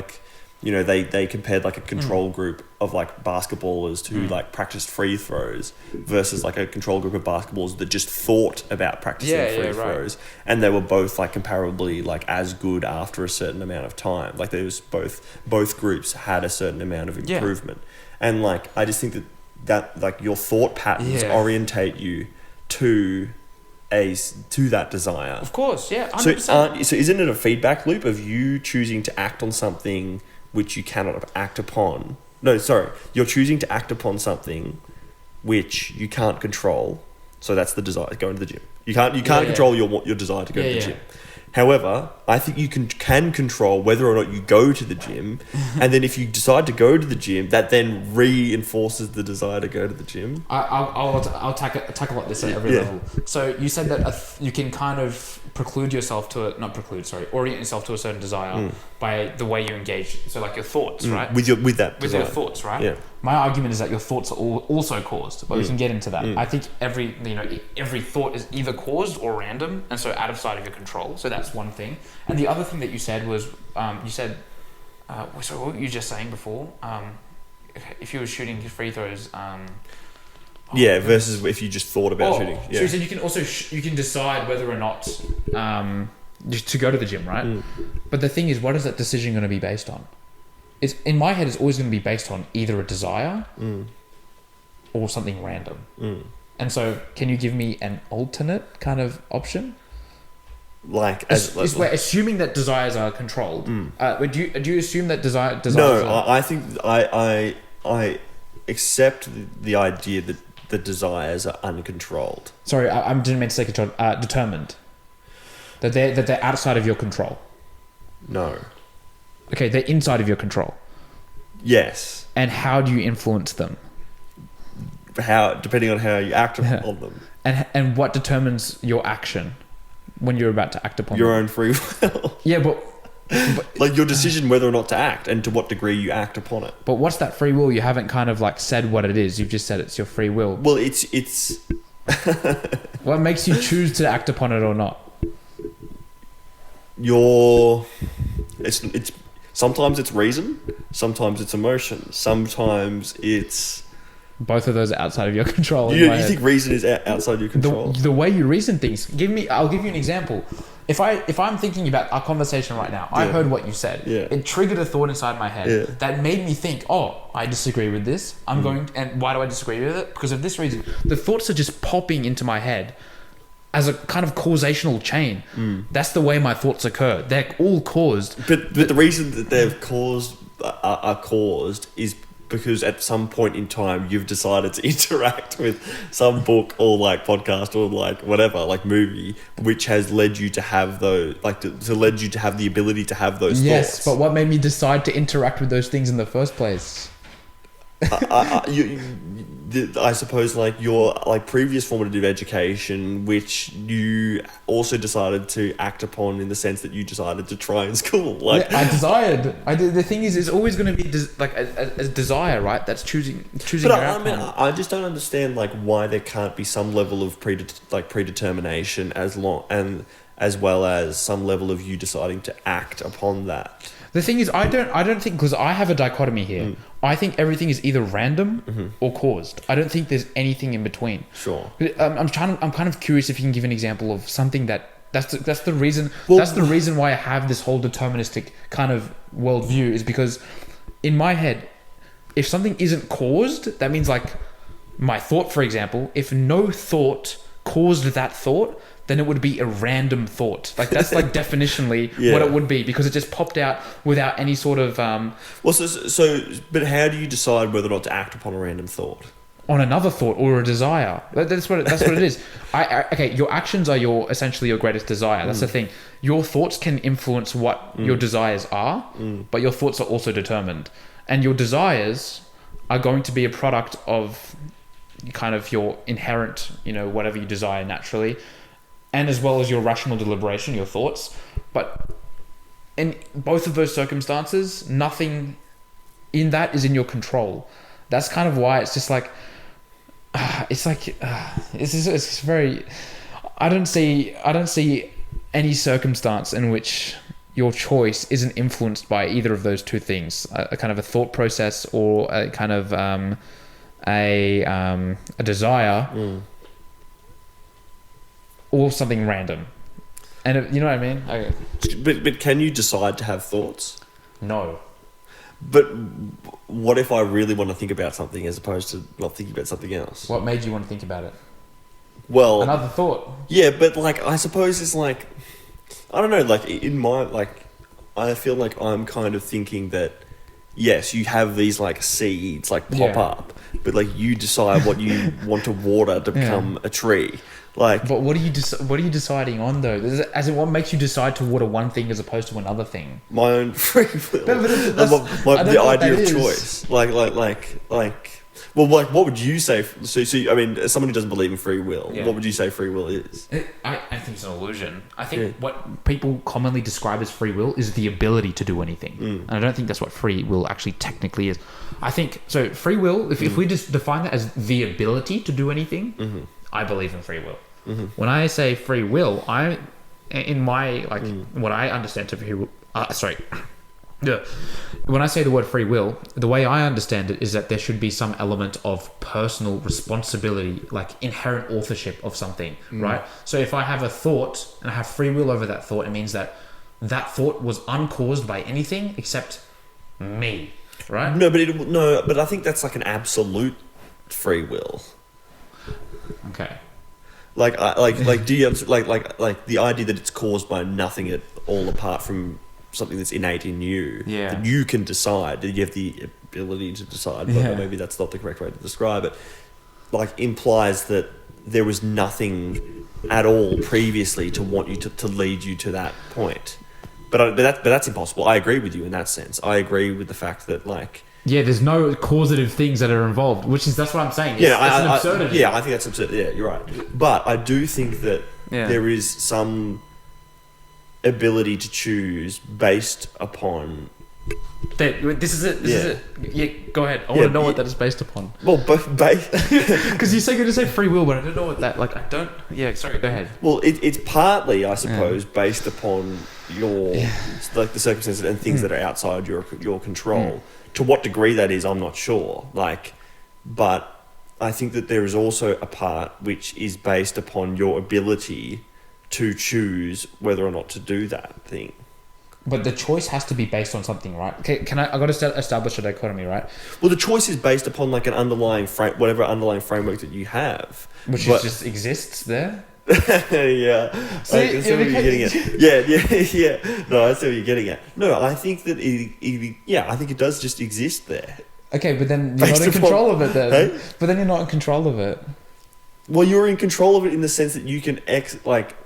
you know, they compared like a control group of like basketballers who like practiced free throws versus like a control group of basketballers that just thought about practicing free throws, and they were both like comparably like as good after a certain amount of time. Like there was both groups had a certain amount of improvement, and like I just think that like your thought patterns orientate you to that desire. Of course, yeah. 100%. So isn't it a feedback loop of you choosing to act on something which you cannot act upon? No, sorry. You're choosing to act upon something which you can't control. So that's the desire, going to the gym. You can't control your desire to go to the gym. However, I think you can control whether or not you go to the gym, and then if you decide to go to the gym, that then reinforces the desire to go to the gym. I'll tackle like this at every level. So you said that you can kind of orient yourself to a certain desire by the way you engage. So like your thoughts, right? With your thoughts, right? Yeah. My argument is that your thoughts are also caused, but we can get into that. I think every thought is either caused or random, and so out of sight of your control. So that's one thing. And the other thing that you said was, so what were you just saying before? If you were shooting free throws, versus if you just thought about shooting. Yeah. So you said you can also you can decide whether or not to go to the gym, right? But the thing is, what is that decision going to be based on? It's in my head. It's always going to be based on either a desire or something random. And so, can you give me an alternate kind of option? Like, we're assuming that desires are controlled. Do you assume that desires? No, I think I accept the idea that the desires are uncontrolled. Sorry, I didn't mean to say controlled. Determined. That they're outside of your control. No. Okay, they're inside of your control. Yes. And how do you influence them? Depending on how you act on them. And what determines your action when you're about to act upon your them? own free will. Yeah, but like your decision whether or not to act and to what degree you act upon it. But what's that free will? You haven't kind of like said what it is. You've just said it's your free will. Well, it's what makes you choose to act upon it or not? It's sometimes it's reason, sometimes it's emotion, sometimes it's both of those are outside of your control. You think reason is outside your control? The way you reason things. I'll give you an example. If I'm thinking about our conversation right now, I heard what you said. Yeah. It triggered a thought inside my head that made me think, I disagree with this. And why do I disagree with it? Because of this reason. The thoughts are just popping into my head as a kind of causational chain. That's the way my thoughts occur. They're all caused. But the reason that they've are caused is because at some point in time you've decided to interact with some book or like podcast or like whatever, like movie, which has led you to have those, like to led you to have the ability to have those thoughts. Yes, but what made me decide to interact with those things in the first place? I suppose like your like previous formative education, which you also decided to act upon in the sense that you decided to try in school. Like I desired. The thing is, it's always going to be a desire, right? That's choosing. But your outcome. I just don't understand like why there can't be some level of predetermination as well as some level of you deciding to act upon that. The thing is, I don't think, because I have a dichotomy here. I think everything is either random or caused. I don't think there's anything in between. Sure. I'm kind of curious if you can give an example of something that's the reason. Well, that's the reason why I have this whole deterministic kind of worldview, is because in my head, if something isn't caused, that means like my thought, for example. If no thought caused that thought, then it would be a random thought. Like that's like definitionally what it would be, because it just popped out without any sort of. But how do you decide whether or not to act upon a random thought? On another thought or a desire. That's what it is. Okay, your actions are essentially your greatest desire. That's the thing. Your thoughts can influence what your desires are, but your thoughts are also determined, and your desires are going to be a product of kind of your inherent, whatever you desire naturally, and as well as your rational deliberation, your thoughts. But in both of those circumstances, nothing in that is in your control. That's kind of why it's just like, it's very. I don't see any circumstance in which your choice isn't influenced by either of those two things, a kind of a thought process or a kind of a desire, or something random. And you know what I mean? Okay. But can you decide to have thoughts? No. But what if I really want to think about something as opposed to not thinking about something else? What made you want to think about it? Well, another thought. Yeah, but like I suppose it's like, I don't know, like in my, like I feel like I'm kind of thinking that yes, you have these like seeds like pop up, but like you decide what you want to water to become a tree. Like, but what are you deciding on though? As in, what makes you decide to water one thing as opposed to another thing? My own free will. The idea of choice. Like. Well, like, what would you say? So, I mean, as someone who doesn't believe in free will, what would you say free will is? I think it's an illusion. I think what people commonly describe as free will is the ability to do anything. And I don't think that's what free will actually technically is. I think, so free will, if we just define that as the ability to do anything, I believe in free will. When I say free will, what I understand to free will, when I say the word free will, the way I understand it is that there should be some element of personal responsibility, like inherent authorship of something, right? So if I have a thought and I have free will over that thought, it means that thought was uncaused by anything except me, right? But I think that's like an absolute free will. Okay. Do you like the idea that it's caused by nothing at all apart from something that's innate in you, that you can decide, that you have the ability to decide, but maybe that's not the correct way to describe it, like implies that there was nothing at all previously to want you to lead you to that point. But that's impossible. I agree with you in that sense. I agree with the fact that like... Yeah, there's no causative things that are involved, that's what I'm saying. It's an absurdity. I think that's absurd. Yeah, you're right. But I do think that there is some ability to choose based upon... This is it. Yeah, go ahead. I want to know what that is based upon. Well, because you're going to say free will, but I don't know what that... Like, I don't... Yeah, sorry, go ahead. Well, it's partly, I suppose, based upon your... Like, the circumstances and things that are outside your control. To what degree that is, I'm not sure. Like, but I think that there is also a part which is based upon your ability to choose whether or not to do that thing. But the choice has to be based on something, right? Okay, I got to establish a dichotomy, right? Well, the choice is based upon like an underlying whatever underlying framework that you have, which just exists there. Yeah, See, I see what you're getting at. Yeah. No, I see what you're getting at. No, I think that I think it does just exist there. Okay, but then you're not in control of it then. Hey? But then you're not in control of it. Well, you're in control of it in the sense that you can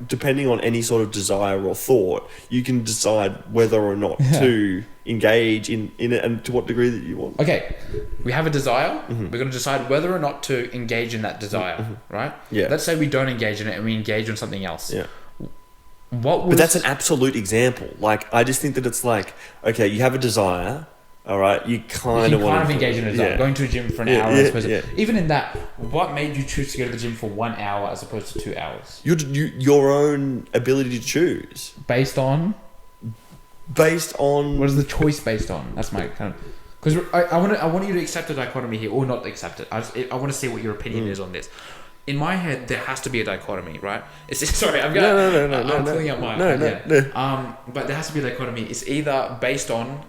depending on any sort of desire or thought, you can decide whether or not to engage in it and to what degree that you want. Okay, we have a desire. We're going to decide whether or not to engage in that desire, right? Yeah. Let's say we don't engage in it and we engage on something else. Yeah. But that's an absolute example. Like, I just think that it's like, okay, you have a desire. All right, you kind of want to engage in it. Going to a gym for an hour, I suppose. Even in that, what made you choose to go to the gym for 1 hour as opposed to 2 hours? Your own ability to choose. Based on? What is the choice based on? That's my kind of... Because I want you to accept a dichotomy here, or not accept it. I want to see what your opinion is on this. In my head, there has to be a dichotomy, right? Sorry, I'm filling out my... No. But there has to be a dichotomy. It's either based on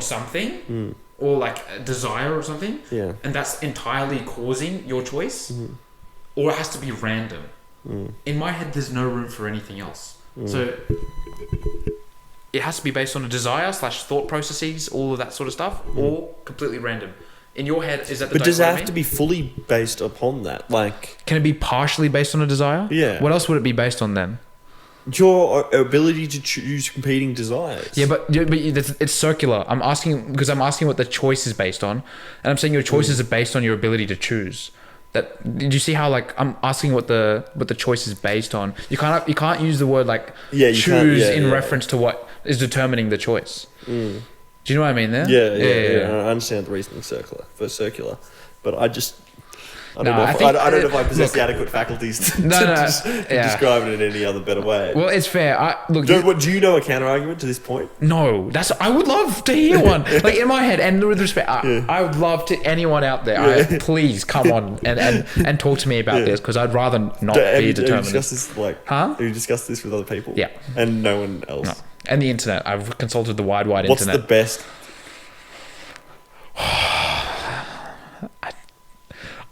something or like a desire or something, and that's entirely causing your choice, or it has to be random. In my head, there's no room for anything else. So it has to be based on a desire / thought processes, all of that sort of stuff, or completely random. In your head, is that the But does it have to be fully based upon that? Like, can it be partially based on a desire? Yeah. What else would it be based on then? Your ability to choose competing desires. Yeah, but it's circular. I'm asking what the choice is based on, and I'm saying your choices are based on your ability to choose. Did you see how like I'm asking what the choice is based on? You can't use the word like choose in reference to what is determining the choice. Do you know what I mean there? Yeah. I understand the reasoning circular, but I just I don't know if I possess the adequate faculties to describe it in any other better way. Well, it's fair. Do you know a counter argument to this point? No, I would love to hear one. Like in my head, and with respect, I would love to anyone out there. Please come on and talk to me about this, because I'd rather not be determined. Have you discussed this? Have you discussed this with other people? Yeah, and no one else. No. And the internet. I've consulted the wide internet. What's the best?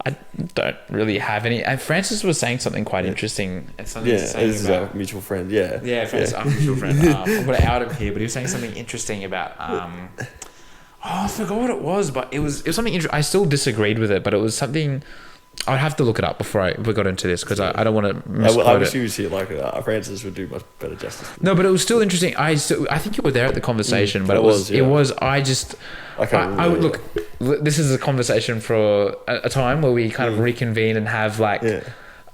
I don't really have any. Francis was saying something quite interesting. And something this is our mutual friend. Yeah, Francis, our mutual friend. I'm going to out him here, but he was saying something interesting about. I forgot what it was, but it was something interesting. I still disagreed with it, but it was something. I'd have to look it up before we got into this, because I don't want to misquote I wish he was here. Francis would do much better justice. No, but it was still interesting. I think you were there at the conversation, but it was. Look, this is a conversation for a time where we kind of reconvene and have a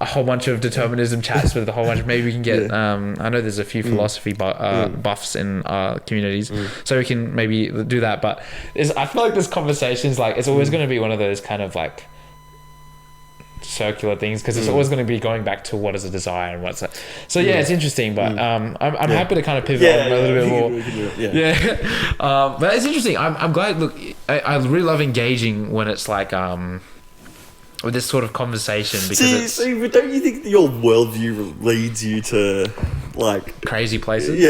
whole bunch of determinism chats with a whole bunch. Maybe we can get. I know there's a few philosophy buffs in our communities, so we can maybe do that. But I feel like this conversation is it's always going to be one of those kind of circular things, because it's always going to be going back to what is a desire and what's that. So it's interesting, but I'm happy to kind of pivot on a little bit more. But it's interesting. I'm glad. Look, I really love engaging when it's with this sort of conversation, because but don't you think that your worldview leads you to crazy places?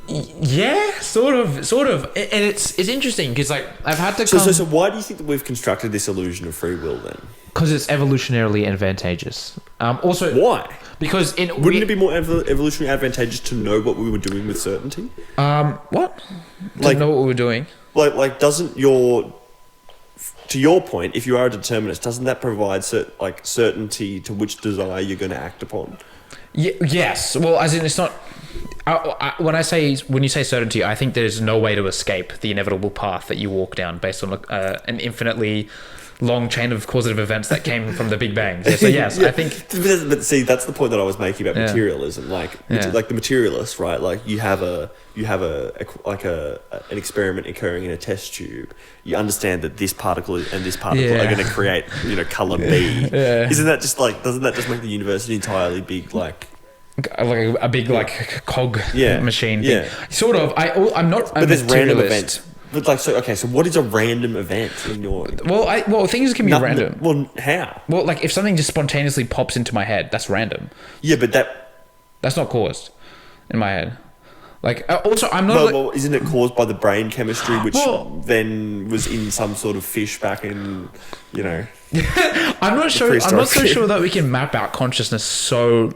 Yeah, sort of, and it's interesting because I've had to. So why do you think that we've constructed this illusion of free will then? Because it's evolutionarily advantageous. Also, why? Because wouldn't it be more evolutionarily advantageous to know what we were doing with certainty? What? To know what we were doing? Doesn't to your point, if you are a determinist, doesn't that provide certainty to which desire you're going to act upon? Yes. Well, as in, it's not. When you say certainty, I think there's no way to escape the inevitable path that you walk down based on an infinitely long chain of causative events that came from the Big Bang. So yes, I think. But see, that's the point that I was making about materialism. Like the materialist, right? You have an experiment occurring in a test tube. You understand that this particle and this particle are going to create, color B. Isn't that just doesn't that just make the universe an entirely big a big cog machine thing? Yeah. Sort of. I'm not. But there's random events. But so what is a random event in your? Well, things can be random. Well, how? Well, if something just spontaneously pops into my head, that's random. Yeah, but that's not caused in my head. Also, I'm not. Well, isn't it caused by the brain chemistry, which then was in some sort of fish back in, I'm not sure. I'm not so sure that we can map out consciousness. So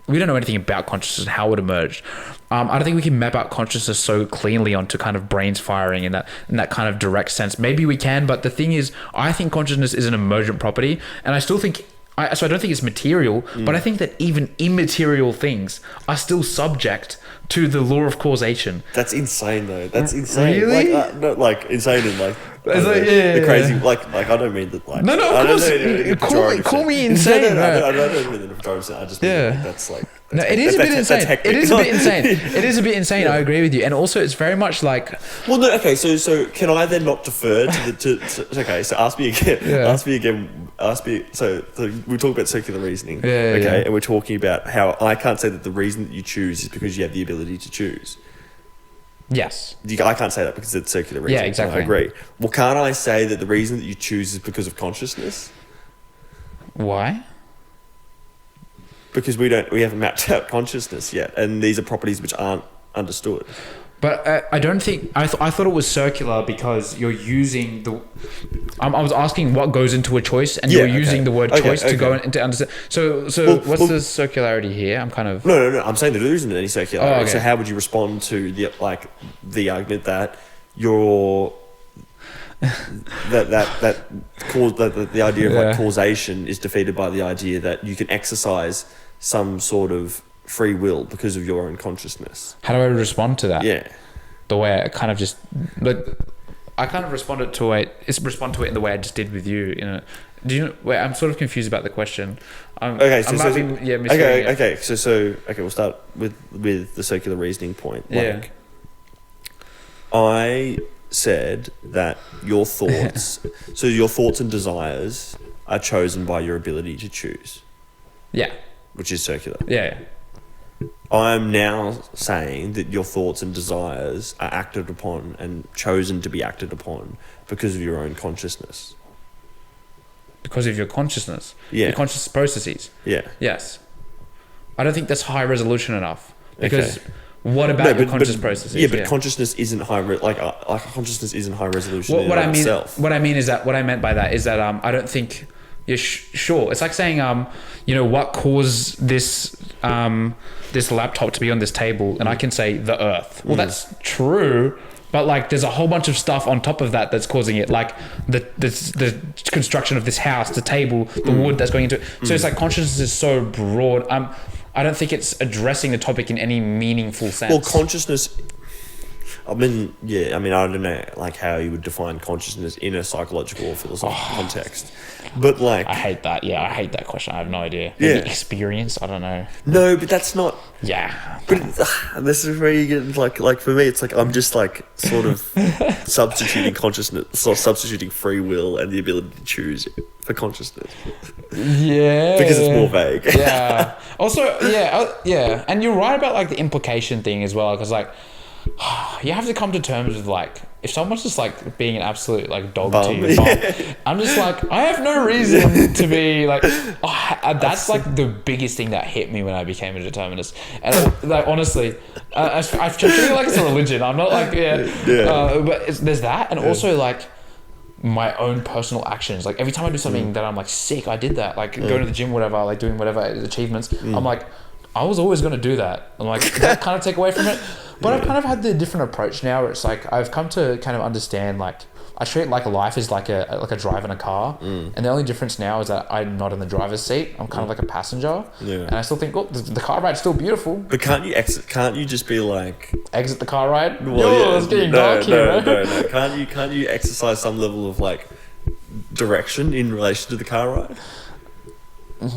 we don't know anything about consciousness and how it emerged. I don't think we can map out consciousness so cleanly onto kind of brains firing in that kind of direct sense. Maybe we can, but the thing is, I think consciousness is an emergent property, and I still think. So I don't think it's material, but I think that even immaterial things are still subject to the law of causation. That's insane, though. That's insane. Really? Insane and the crazy. I don't mean that. No, of course. Call me insane. I don't mean the pejorative. I just mean that's No, it is a bit insane. It is a bit insane. It is a bit insane. I agree with you, and also it's very much like. Well, no. Okay, so can I then not defer to the? Okay, so ask me again. Ask me again. So we talk about circular reasoning. Okay, and we're talking about how I can't say that the reason that you choose is because you have the ability to choose. Yes. I can't say that because it's circular reasoning. Yeah, exactly. I agree. Well, can't I say that the reason that you choose is because of consciousness? Why? Because we haven't mapped out consciousness yet, and these are properties which aren't understood. But I don't think I thought it was circular because you're using the. I was asking what goes into a choice, and you're using the word choice to go into understand. So what's the circularity here? I'm kind of no. I'm saying that there isn't any circularity. Oh, okay. So how would you respond to the argument that you're the idea of causation is defeated by the idea that you can exercise some sort of free will because of your own consciousness? How do I respond to that? Yeah, the way I kind of just I kind of respond to it in the way I just did with you. Do you know? Wait, I'm sort of confused about the question. Okay, we'll start with the circular reasoning point. I said that your thoughts, so your thoughts and desires are chosen by your ability to choose. Yeah. Which is circular. Yeah. I'm now saying that your thoughts and desires are acted upon and chosen to be acted upon because of your own consciousness. Because of your consciousness. Yeah. Your conscious processes. Yeah. Yes. I don't think that's high resolution enough. Because what about your conscious processes? Yeah, but consciousness isn't consciousness isn't high resolution in itself. What I meant by that is that I don't think you're sure. It's like saying what caused this this laptop to be on this table, and I can say the Earth. Well, that's true, but like there's a whole bunch of stuff on top of that that's causing it, like the construction of this house, the table, the wood that's going into it. So it's like consciousness is so broad. I don't think it's addressing the topic in any meaningful sense. Well, consciousness. I don't know, like how you would define consciousness in a psychological or philosophical context, but like I hate that. Yeah, I hate that question. I have no idea. Yeah. Maybe experience. I don't know. No, but that's not. Yeah. But this is where you get like for me, it's like I'm just like sort of substituting consciousness, or substituting free will and the ability to choose for consciousness. Yeah. Because it's more vague. Yeah. Also, yeah, and you're right about like the implication thing as well, because like. You have to come to terms with like if someone's just like being an absolute like dog to you, I'm just like I have no reason to be like that's like the biggest thing that hit me when I became a determinist. And like honestly, I treat it like it's a religion. I'm not like but there's that, and also like my own personal actions. Like every time I do something that I'm like sick, I did that. Like going to the gym, whatever, like doing whatever achievements. I'm like I was always going to do that. I'm like, does that kind of take away from it? But I've kind of had the different approach now where it's like, I've come to kind of understand, like, I treat like life as like a drive in a car. And the only difference now is that I'm not in the driver's seat. I'm kind of like a passenger. Yeah. And I still think, look, the car ride's still beautiful. But can't you just be like... Exit the car ride? Well, it's getting dark here. No. Can't you exercise some level of like direction in relation to the car ride?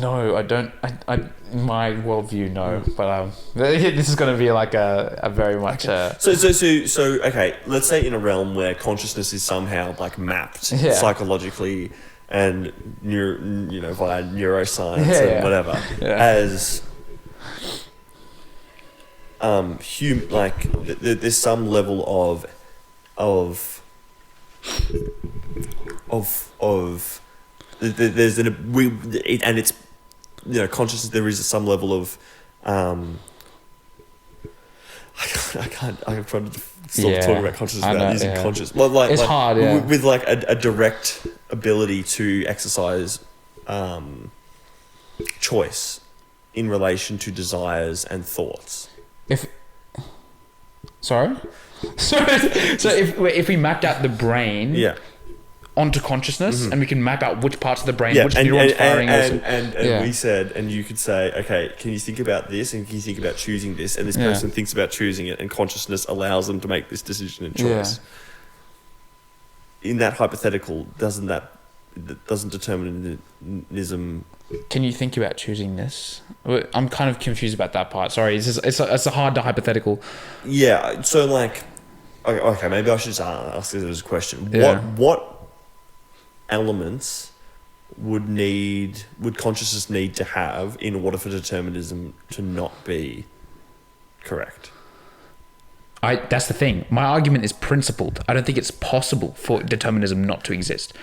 No, I don't. My worldview, no. But this is going to be like a very much. So okay. Let's say in a realm where consciousness is somehow like mapped psychologically and via neuroscience and whatever as there's some level of there's and it's consciousness. There is some level of I'm trying to talk about consciousness without using conscious. Well, it's hard, with like a direct ability to exercise choice in relation to desires and thoughts. So if we mapped out the brain, onto consciousness, and we can map out which parts of the brain, which neurons firing. We said, and you could say, okay, can you think about this, and can you think about choosing this, and this person thinks about choosing it, and consciousness allows them to make this decision and choice. In that hypothetical, doesn't determinism? Can you think about choosing this? I'm kind of confused about that part. Sorry, it's a hard hypothetical. Yeah. So like, okay, maybe I should just ask this as a question. What elements would consciousness need to have in order for determinism to not be correct? That's the thing. My argument is principled. I don't think it's possible for determinism not to exist,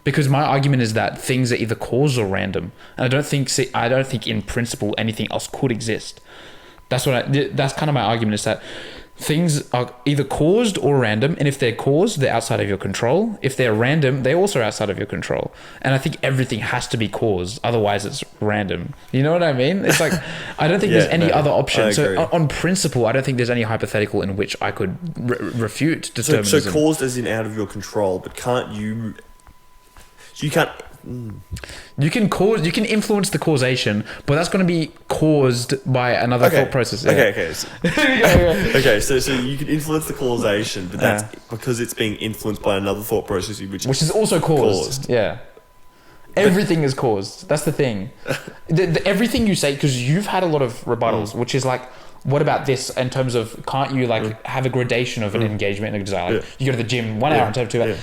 because my argument is that things are either caused or random, and I don't think in principle anything else could exist. That's kind of my argument, is that things are either caused or random, and if they're caused, they're outside of your control. If they're random, they're also outside of your control. And I think everything has to be caused, otherwise it's random. You know what I mean? It's like I don't think there's any other option. So on principle, I don't think there's any hypothetical in which I could refute determinism. So caused as in out of your control, but can't you? You can't. You can influence the causation, but that's going to be caused by another thought process. Okay. So you can influence the causation, but that's because it's being influenced by another thought process, which is also caused. Yeah. Everything is caused. That's the thing. Everything you say, because you've had a lot of rebuttals, which is like, what about this in terms of, can't you like have a gradation of an engagement and a desire? Like you go to the gym 1 hour instead of 2 hours.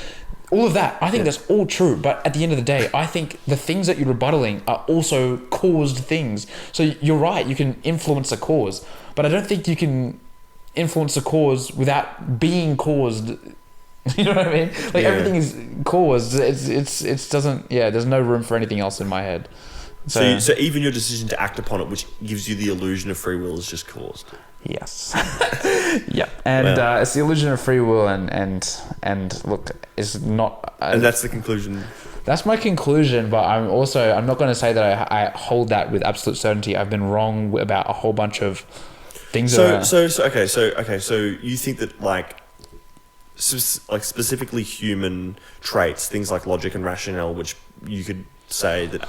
All of that, I think that's all true. But at the end of the day, I think the things that you're rebuttaling are also caused things. So you're right, you can influence a cause, but I don't think you can influence a cause without being caused. You know what I mean? Like everything is caused. It doesn't. Yeah, there's no room for anything else in my head. So even your decision to act upon it, which gives you the illusion of free will, is just caused. Yes. Yeah, and it's the illusion of free will, and look, it's not. And that's the conclusion. That's my conclusion, but I'm not going to say that I hold that with absolute certainty. I've been wrong about a whole bunch of things. So you think that like specifically human traits, things like logic and rationale, which you could say that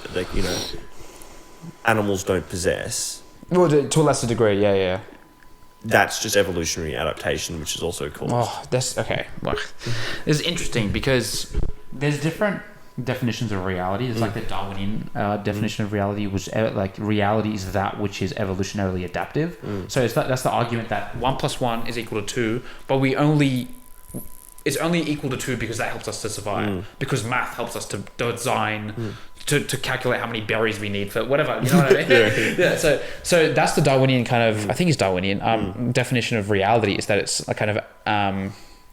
animals don't possess. Well, to a lesser degree, yeah. That's just evolutionary adaptation, which is also cool. Oh, that's okay. Look, it's interesting because there's different definitions of reality. It's like the Darwinian definition of reality, which like reality is that which is evolutionarily adaptive. So that's the argument that 1 + 1 is equal to 2, but it's only equal to 2 because that helps us to survive. Because math helps us to design, to calculate how many berries we need for whatever. You know what I mean? Yeah. So that's the Darwinian kind of, I think it's Darwinian definition of reality, is that it's a kind of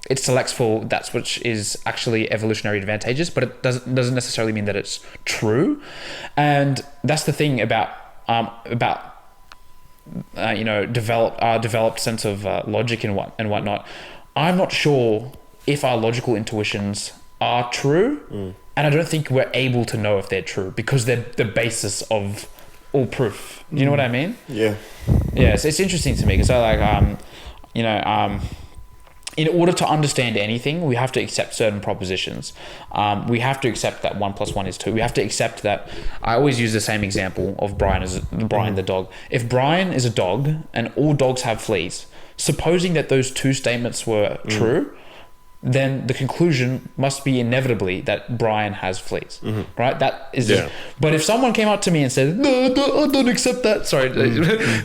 it selects for that which is actually evolutionary advantageous, but it doesn't necessarily mean that it's true. And that's the thing about developed sense of logic and whatnot. I'm not sure if our logical intuitions are true, and I don't think we're able to know if they're true because they're the basis of all proof. You know what I mean? Yeah. Yeah, so it's interesting to me because in order to understand anything, we have to accept certain propositions. We have to accept that 1 + 1 is 2. We have to accept that. I always use the same example of Brian the dog. If Brian is a dog and all dogs have fleas, supposing that those two statements were true, then the conclusion must be inevitably that Brian has fleas, right? That is. But if someone came up to me and said, "No, I don't accept that," sorry,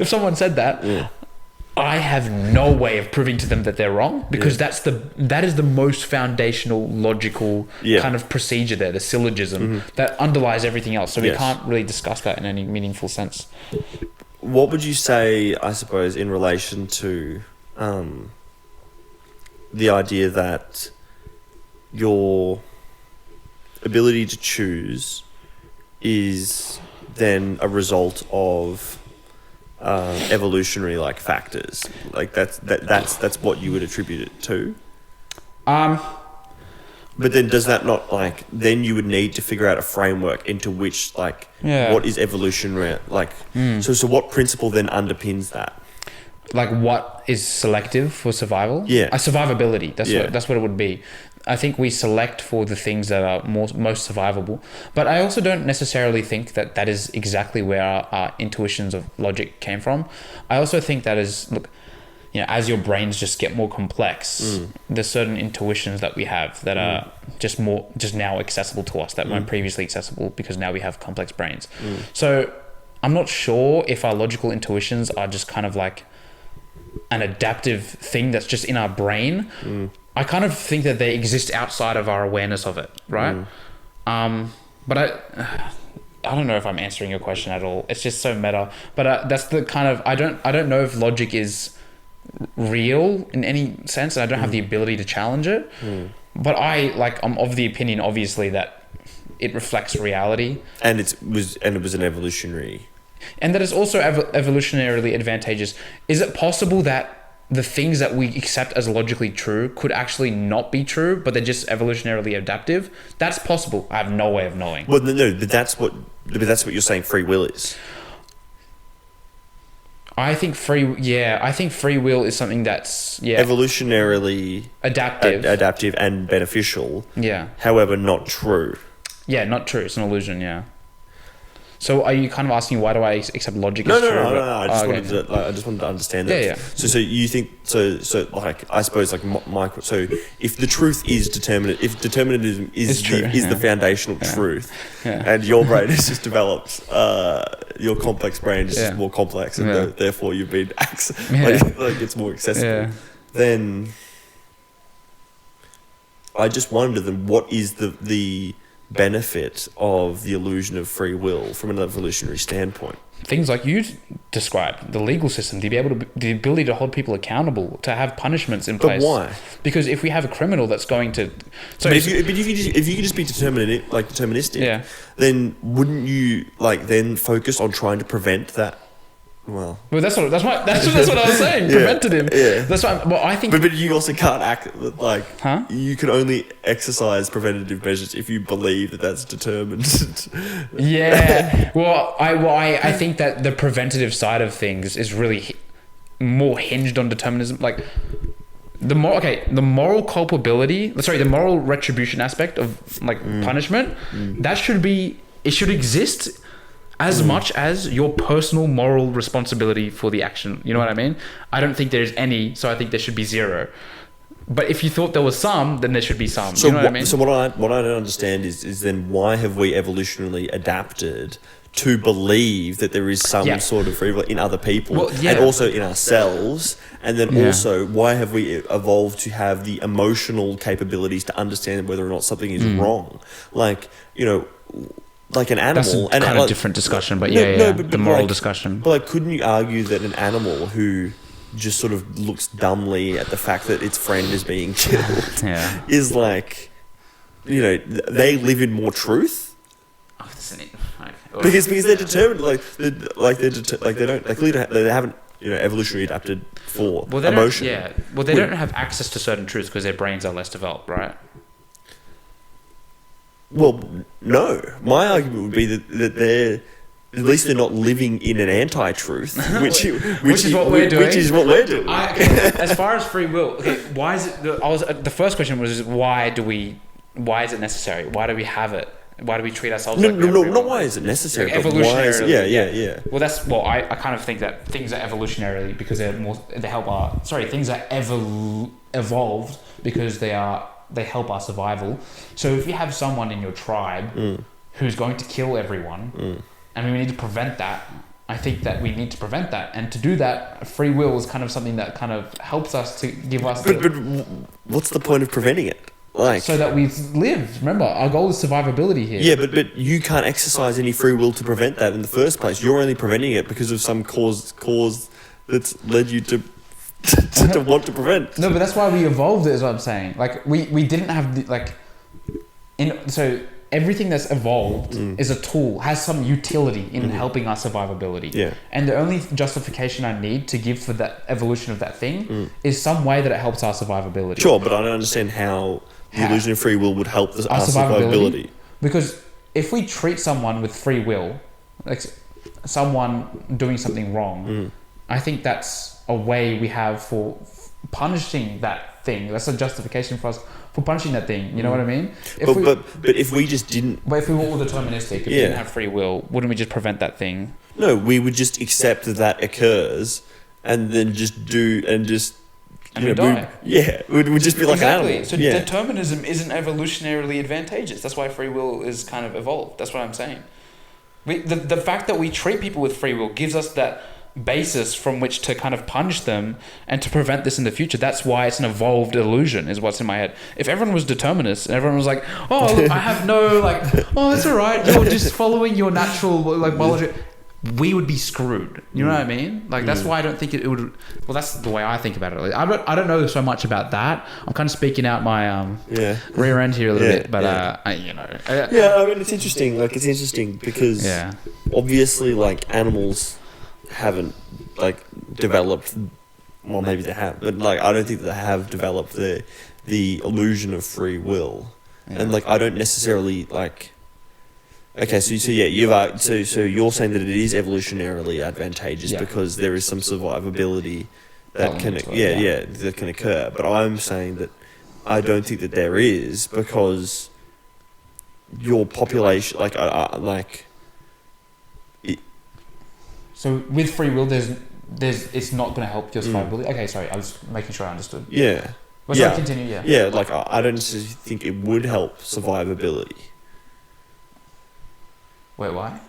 if someone said that, I have no way of proving to them that they're wrong, because that is the most foundational logical kind of procedure there, the syllogism that underlies everything else. So we can't really discuss that in any meaningful sense. What would you say, I suppose, in relation to the idea that your ability to choose is then a result of evolutionary like factors? Like that's what you would attribute it to? But then does that not like, then you would need to figure out a framework into which like what is evolutionary like so what principle then underpins that? Like what is selective for survival? Survivability. That's what it would be. I think we select for the things that are most survivable, but I also don't necessarily think that is exactly where our intuitions of logic came from. I also think that is, as your brains just get more complex, there's certain intuitions that we have that are just now accessible to us that weren't previously accessible because now we have complex brains. So I'm not sure if our logical intuitions are just kind of like an adaptive thing that's just in our brain. I kind of think that they exist outside of our awareness of it, right? But I don't know if I'm answering your question at all. It's just so meta. But that's the kind of, I don't know if logic is real in any sense, and I don't have the ability to challenge it. But I'm of the opinion, obviously, that it reflects reality, and it was an evolutionary. And that is also evolutionarily advantageous. Is it possible that the things that we accept as logically true could actually not be true, but they're just evolutionarily adaptive? That's possible. I have no way of knowing. Well, no, but that's what you're saying free will is. I think free will is something that's evolutionarily adaptive and beneficial. Yeah. However, not true. Yeah, not true. It's an illusion. Yeah. So are you kind of asking why do I accept logic No, as no, true? no. I just wanted to understand that. Yeah. So you think so like I suppose like micro. So if the truth is if determinism is true, the foundational truth, Yeah. and your brain has just developed, your complex brain is just more complex, and therefore you've been like it's more accessible. Then I just wonder then what is the benefit of the illusion of free will from an evolutionary standpoint? Things like you described, the legal system, the ability to hold people accountable, to have punishments in place. But why? Because if we have a criminal that's going to, so but if you could just be deterministic, then wouldn't you then focus on trying to prevent that? Well, that's what I was saying. Prevented him. Yeah. That's why. Well, I think. But you also can't act like. Huh? You can only exercise preventative measures if you believe that that's determined. Yeah. I think that the preventative side of things is really more hinged on determinism. Like the moral culpability. The moral retribution aspect of punishment. That should exist as much as your personal moral responsibility for the action. You know what I mean? I don't think there's any, so I think there should be zero. But if you thought there was some, then there should be some. So you know what I mean? So what I don't understand is then why have we evolutionarily adapted to believe that there is some sort of free will in other people and also in ourselves, and then also why have we evolved to have the emotional capabilities to understand whether or not something is wrong? Like an animal. That's a kind of different discussion, but the moral discussion. But couldn't you argue that an animal who just sort of looks dumbly at the fact that its friend is being killed is they live in more truth? Oh, because they're determined, they haven't evolutionarily adapted for emotion. They don't have access to certain truths because their brains are less developed, right? Well, no. My argument would be that they're at least they're not living in an anti-truth, which is what we're doing. As far as free will, why is it? The first question was why is it necessary? Why do we have it? Why do we treat ourselves like no, not why is it necessary? Evolutionarily, Well, I kind of think that things are evolutionarily because things are evolved because they help our survival. So if you have someone in your tribe who's going to kill everyone, and we need to prevent that, I think that we need to prevent that. And to do that, free will is kind of something that kind of helps us to give us... But what's the point of preventing it? So that we live. Remember, our goal is survivability here. Yeah, but you can't exercise any free will to prevent that in the first place. You're only preventing it because of some cause that's led you to want to prevent. No, but that's why we evolved it, is what I'm saying. We didn't have so everything that's evolved is a tool, has some utility in helping our survivability. Yeah. And the only justification I need to give for that evolution of that thing is some way that it helps our survivability. Sure, but I don't understand how the illusion of free will would help our survivability. Because if we treat someone with free will, like someone doing something wrong, I think that's a way we have for punishing that thing. That's a justification for us for punishing that thing. You know what I mean? But if we just didn't... But if we were all deterministic, if we didn't have free will, wouldn't we just prevent that thing? No, we would just accept that occurs and then just do... And just... And we die. We'd just be like an animal. So determinism isn't evolutionarily advantageous. That's why free will is kind of evolved. That's what I'm saying. The fact that we treat people with free will gives us that basis from which to kind of punish them and to prevent this in the future. That's why it's an evolved illusion, is what's in my head. If everyone was determinist and everyone was like, oh, look, I have no, it's all right, you're just following your natural, biology, we would be screwed. You know what I mean? That's why I don't think it would... Well, that's the way I think about it. I don't know so much about that. I'm kind of speaking out my rear end here a little bit, but I mean, it's interesting. It's interesting because obviously, animals haven't developed. Well, maybe they have, but I don't think that they have developed the illusion of free will, and I don't necessarily Okay, so you're saying that it is evolutionarily advantageous because there is some survivability that can occur. But I'm saying that I don't think that there is, because your population, So with free will, there's it's not going to help your survivability. Okay, sorry, I was making sure I understood. Yeah. Well, sorry, continue. Yeah. Yeah, like I don't necessarily think it would help survivability. Wait, why?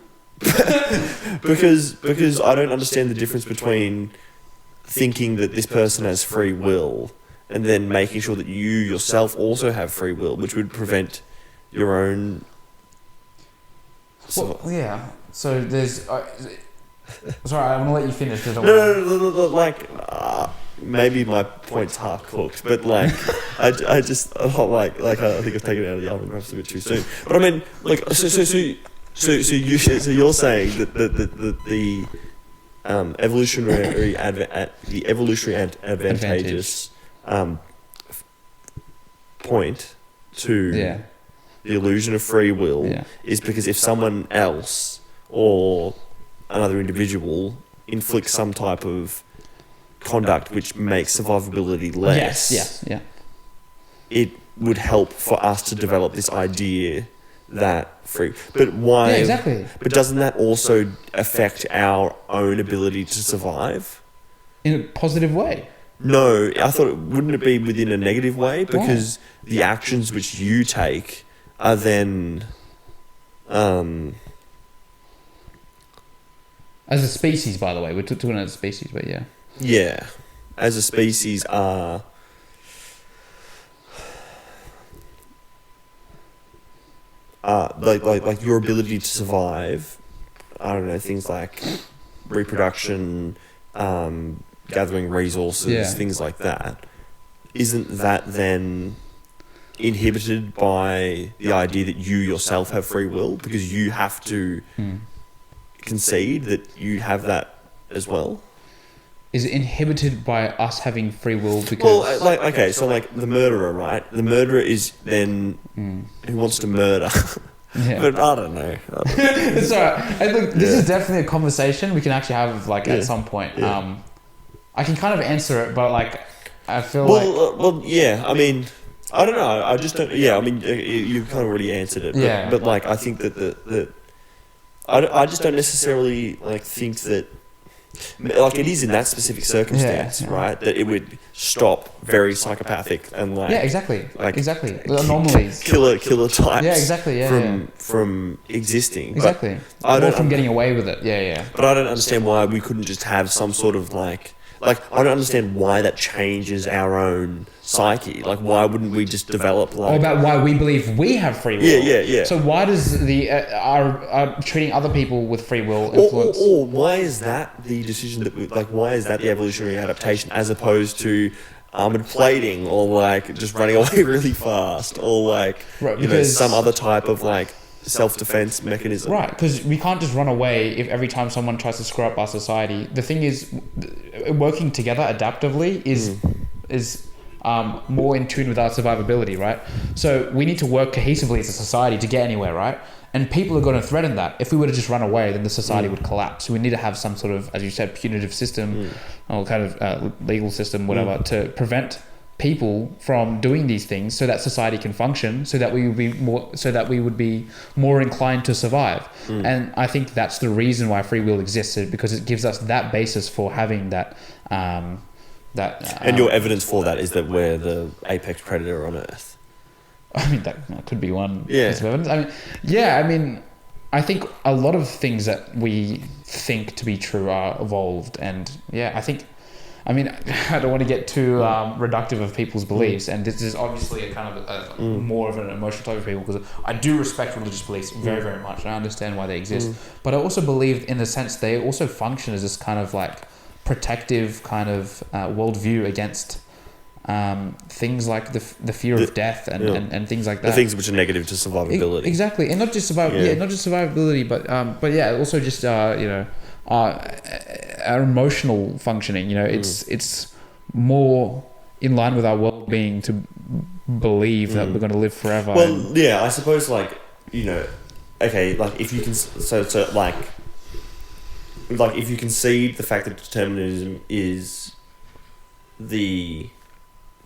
because I don't understand the difference between thinking that this person has free will and then making sure that you yourself also have free will, which would prevent your own. Well, yeah. So there's. Sorry, I'm gonna let you finish. No, like maybe my point's half cooked, but like I just like I think I've taken it out of the oven perhaps a bit too soon. But I mean, like so you're saying that the evolutionary advantageous point to the illusion of free will is because if someone else or another individual inflicts some type of conduct which makes survivability less, it would help for us to develop this idea that free. But why? Yeah, exactly. But doesn't that also affect our own ability to survive? In a positive way? No, I thought wouldn't it be within a negative way? Because the actions which you take are then... as a species, by the way. We're talking about a species, but yeah. Yeah. As a species are... like your ability to survive, I don't know, things like reproduction, gathering resources, things like that. Isn't that then inhibited by the idea that you yourself have free will? Because you have to concede that you have that as well? Is it inhibited by us having free will? Because so the murderer, right? The murderer is then who wants to murder. Yeah. But I don't know. It's alright. And look, this is definitely a conversation we can actually have at some point. Yeah. I can kind of answer it, but I feel I mean, I don't know. I just don't. Yeah, I mean, you kind of already answered it. But, but I think that I just don't necessarily think that. It is in that specific circumstance, right? That it would stop very psychopathic and exactly. The anomalies, killer types. From existing. Exactly. Or from getting away with it. Yeah. But I don't understand why we couldn't just have some sort of I don't understand why that changes our own psyche. Why wouldn't we just develop or about why we believe we have free will? Yeah. So why does the our treating other people with free will influence? Or why is that the decision that why is that the evolutionary adaptation as opposed to armored plating or just running away really fast or some other type of self-defense mechanism? Right, because we can't just run away if every time someone tries to screw up our society. The thing is, working together adaptively is more in tune with our survivability, right? So we need to work cohesively as a society to get anywhere, right? And people are going to threaten that. If we were to just run away, then the society would collapse. So we need to have some sort of, as you said, punitive system or kind of legal system, whatever, to prevent people from doing these things so that society can function, so that we would be more inclined to survive. And I think that's the reason why free will existed, because it gives us that basis for having that and your evidence for that is that we're the apex predator on Earth. I mean, that could be one piece of evidence. I mean, I think a lot of things that we think to be true are evolved, and I don't want to get too reductive of people's beliefs, and this is obviously a kind of more of an emotional topic for people, because I do respect religious beliefs very, very much, and I understand why they exist. But I also believe, in the sense, they also function as this kind of protective kind of worldview against things like the fear of death and things like that. The things which are negative to survivability. Exactly, and not just survivability, but also just our emotional functioning. It's more in line with our well-being to believe that we're going to live forever. Well, I suppose okay, if you can, if you concede the fact that determinism is the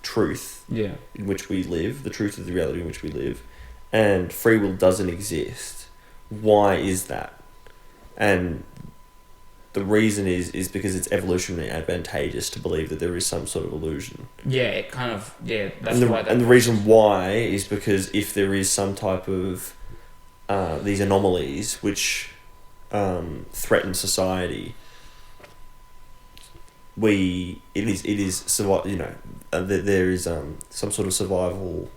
truth in which we live, the truth of the reality in which we live, and free will doesn't exist, why is that? And the reason is because it's evolutionarily advantageous to believe that there is some sort of illusion. Yeah, it kind of that's why. And the reason why is because if there is some type of these anomalies which threaten society, there is some sort of survival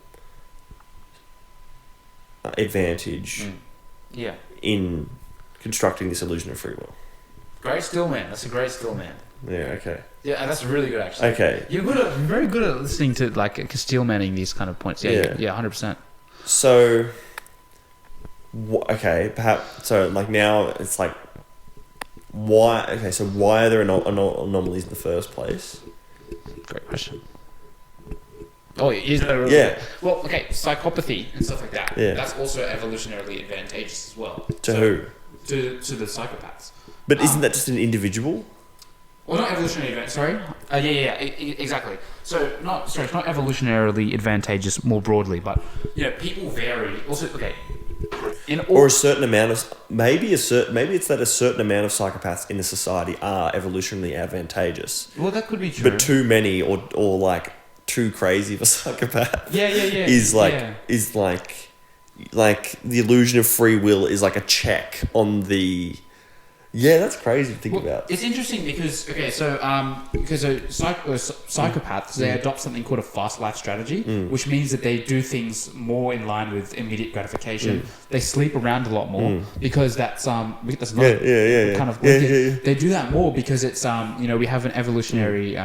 advantage. Yeah. In constructing this illusion of free will. Great still, man. That's a great still, man. Yeah. Okay. Yeah, that's really good, actually. Okay. You're very good at listening to steel manning these kind of points. Yeah. 100%. So, perhaps now it's like, why? Okay, so why are there anomalies in the first place? Great question. Oh, is that really? Yeah. Well, okay, psychopathy and stuff like that. Yeah. That's also evolutionarily advantageous as well. To who? To the psychopaths. But isn't that just an individual? Well, not evolutionary sorry. Exactly. So it's not evolutionarily advantageous more broadly, but people vary. Also, okay. Or a certain amount of maybe it's that a certain amount of psychopaths in a society are evolutionarily advantageous. Well, that could be true. But too many or like too crazy of a psychopath. Is like the illusion of free will is like a check on the. Yeah, that's crazy to think about. It's interesting because psychopaths they adopt something called a fast life strategy, which means that they do things more in line with immediate gratification. They sleep around a lot more because that's not kind of wicked. They do that more because it's we have an evolutionary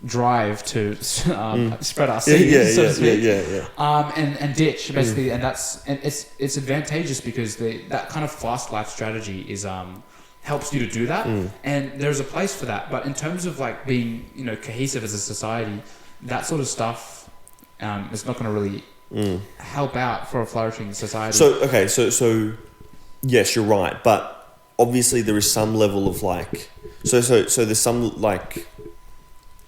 drive to spread our seeds, so to speak. And ditch basically, and it's advantageous because that kind of fast life strategy is helps you to do that, and there's a place for that. But in terms of like being cohesive as a society, that sort of stuff is not going to really help out for a flourishing society. So yes, you're right, but obviously there is some level of like so there's some like.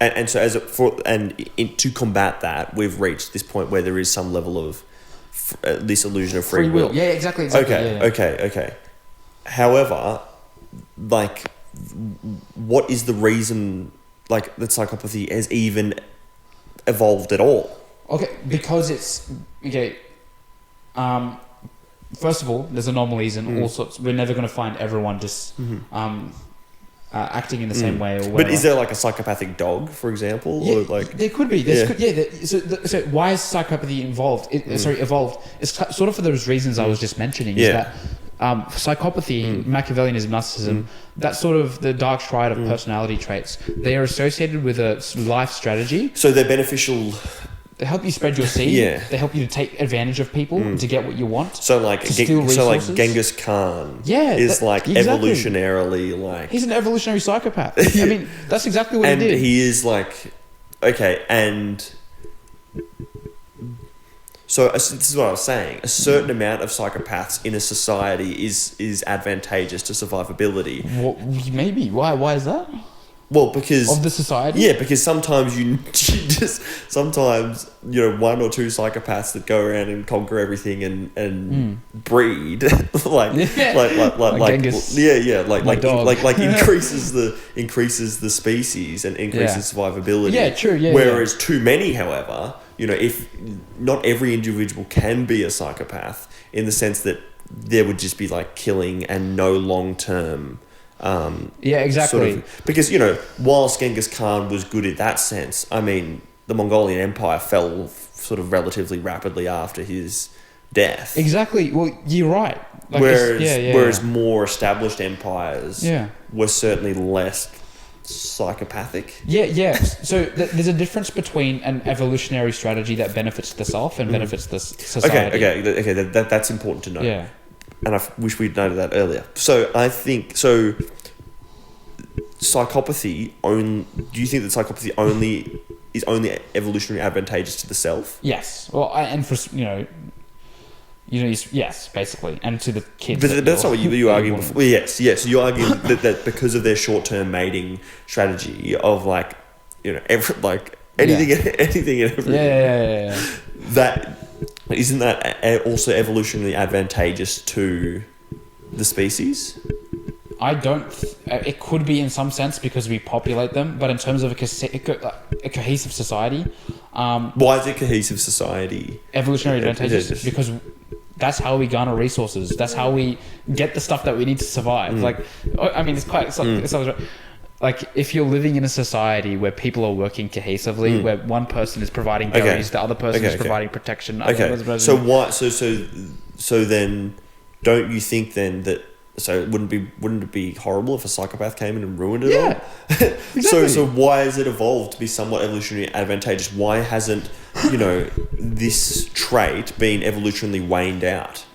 And so to combat that, we've reached this point where there is some level of this illusion of free will. Yeah, exactly. Okay. However, like, what is the reason like that psychopathy has even evolved at all? Okay, because it's okay. First of all, there's anomalies and all sorts. We're never going to find everyone just acting in the same way or whatever. But is there like a psychopathic dog, for example? Yeah, or like there could be. So why is psychopathy evolved? It's sort of for those reasons I was just mentioning. Is that psychopathy, Machiavellianism, narcissism, that's sort of the dark triad of personality traits. They are associated with a life strategy. So they're beneficial. They help you spread your seed. Yeah. They help you to take advantage of people to get what you want. So like Genghis Khan is evolutionarily like... He's an evolutionary psychopath. I mean, that's exactly what he did. And he is like... Okay, and... So this is what I was saying. A certain amount of psychopaths in a society is advantageous to survivability. Well, maybe. Why is that? Well, because of the society, because sometimes sometimes one or two psychopaths that go around and conquer everything and breed like Genghis, increases the species and increases survivability. Yeah, true. Yeah. Whereas too many, however, if not every individual can be a psychopath in the sense that there would just be like killing and no long term. Exactly. Because whilst Genghis Khan was good in that sense, I mean, the Mongolian Empire fell sort of relatively rapidly after his death. Exactly. Well, you're right. Like whereas more established empires were certainly less psychopathic. Yeah. So there's a difference between an evolutionary strategy that benefits the self and benefits the society. Okay. That's important to know. Yeah. And I wish we'd noted that earlier. So I think psychopathy do you think that psychopathy is only evolutionarily advantageous to the self? Yes. Well, and for yes, basically, and to the kids. But that's not what you arguing before. Well, yes. So you're arguing that because of their short-term mating strategy of anything and everything. Yeah. That isn't that also evolutionarily advantageous to the species? I don't. It could be in some sense because we populate them, but in terms of a cohesive society, why is it cohesive society? Evolutionary advantages, because that's how we garner resources. That's how we get the stuff that we need to survive. Like, I mean, like if you're living in a society where people are working cohesively, where one person is providing berries, the other person is providing protection. So why? So then, don't you think then that? So wouldn't it be horrible if a psychopath came in and ruined it all? Exactly. So why has it evolved to be somewhat evolutionarily advantageous? Why hasn't, this trait been evolutionarily waned out?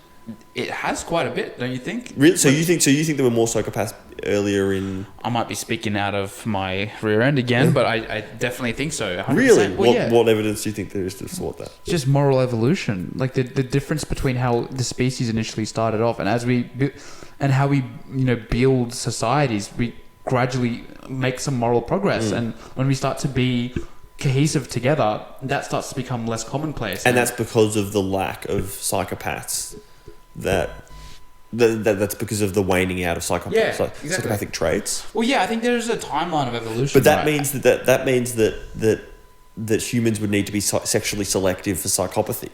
It has quite a bit, don't you think? Really? So you think there were more psychopaths earlier in? I might be speaking out of my rear end again, but I definitely think so. 100%. Really? Well, what evidence do you think there is to support that? Just moral evolution, like the difference between how the species initially started off, and how we build societies. We gradually make some moral progress, and when we start to be cohesive together, that starts to become less commonplace. And that's because of the lack of psychopaths. That's because of the waning out of psychopathic traits. Well, yeah, I think there's a timeline of evolution. But that means that humans would need to be sexually selective for psychopathy.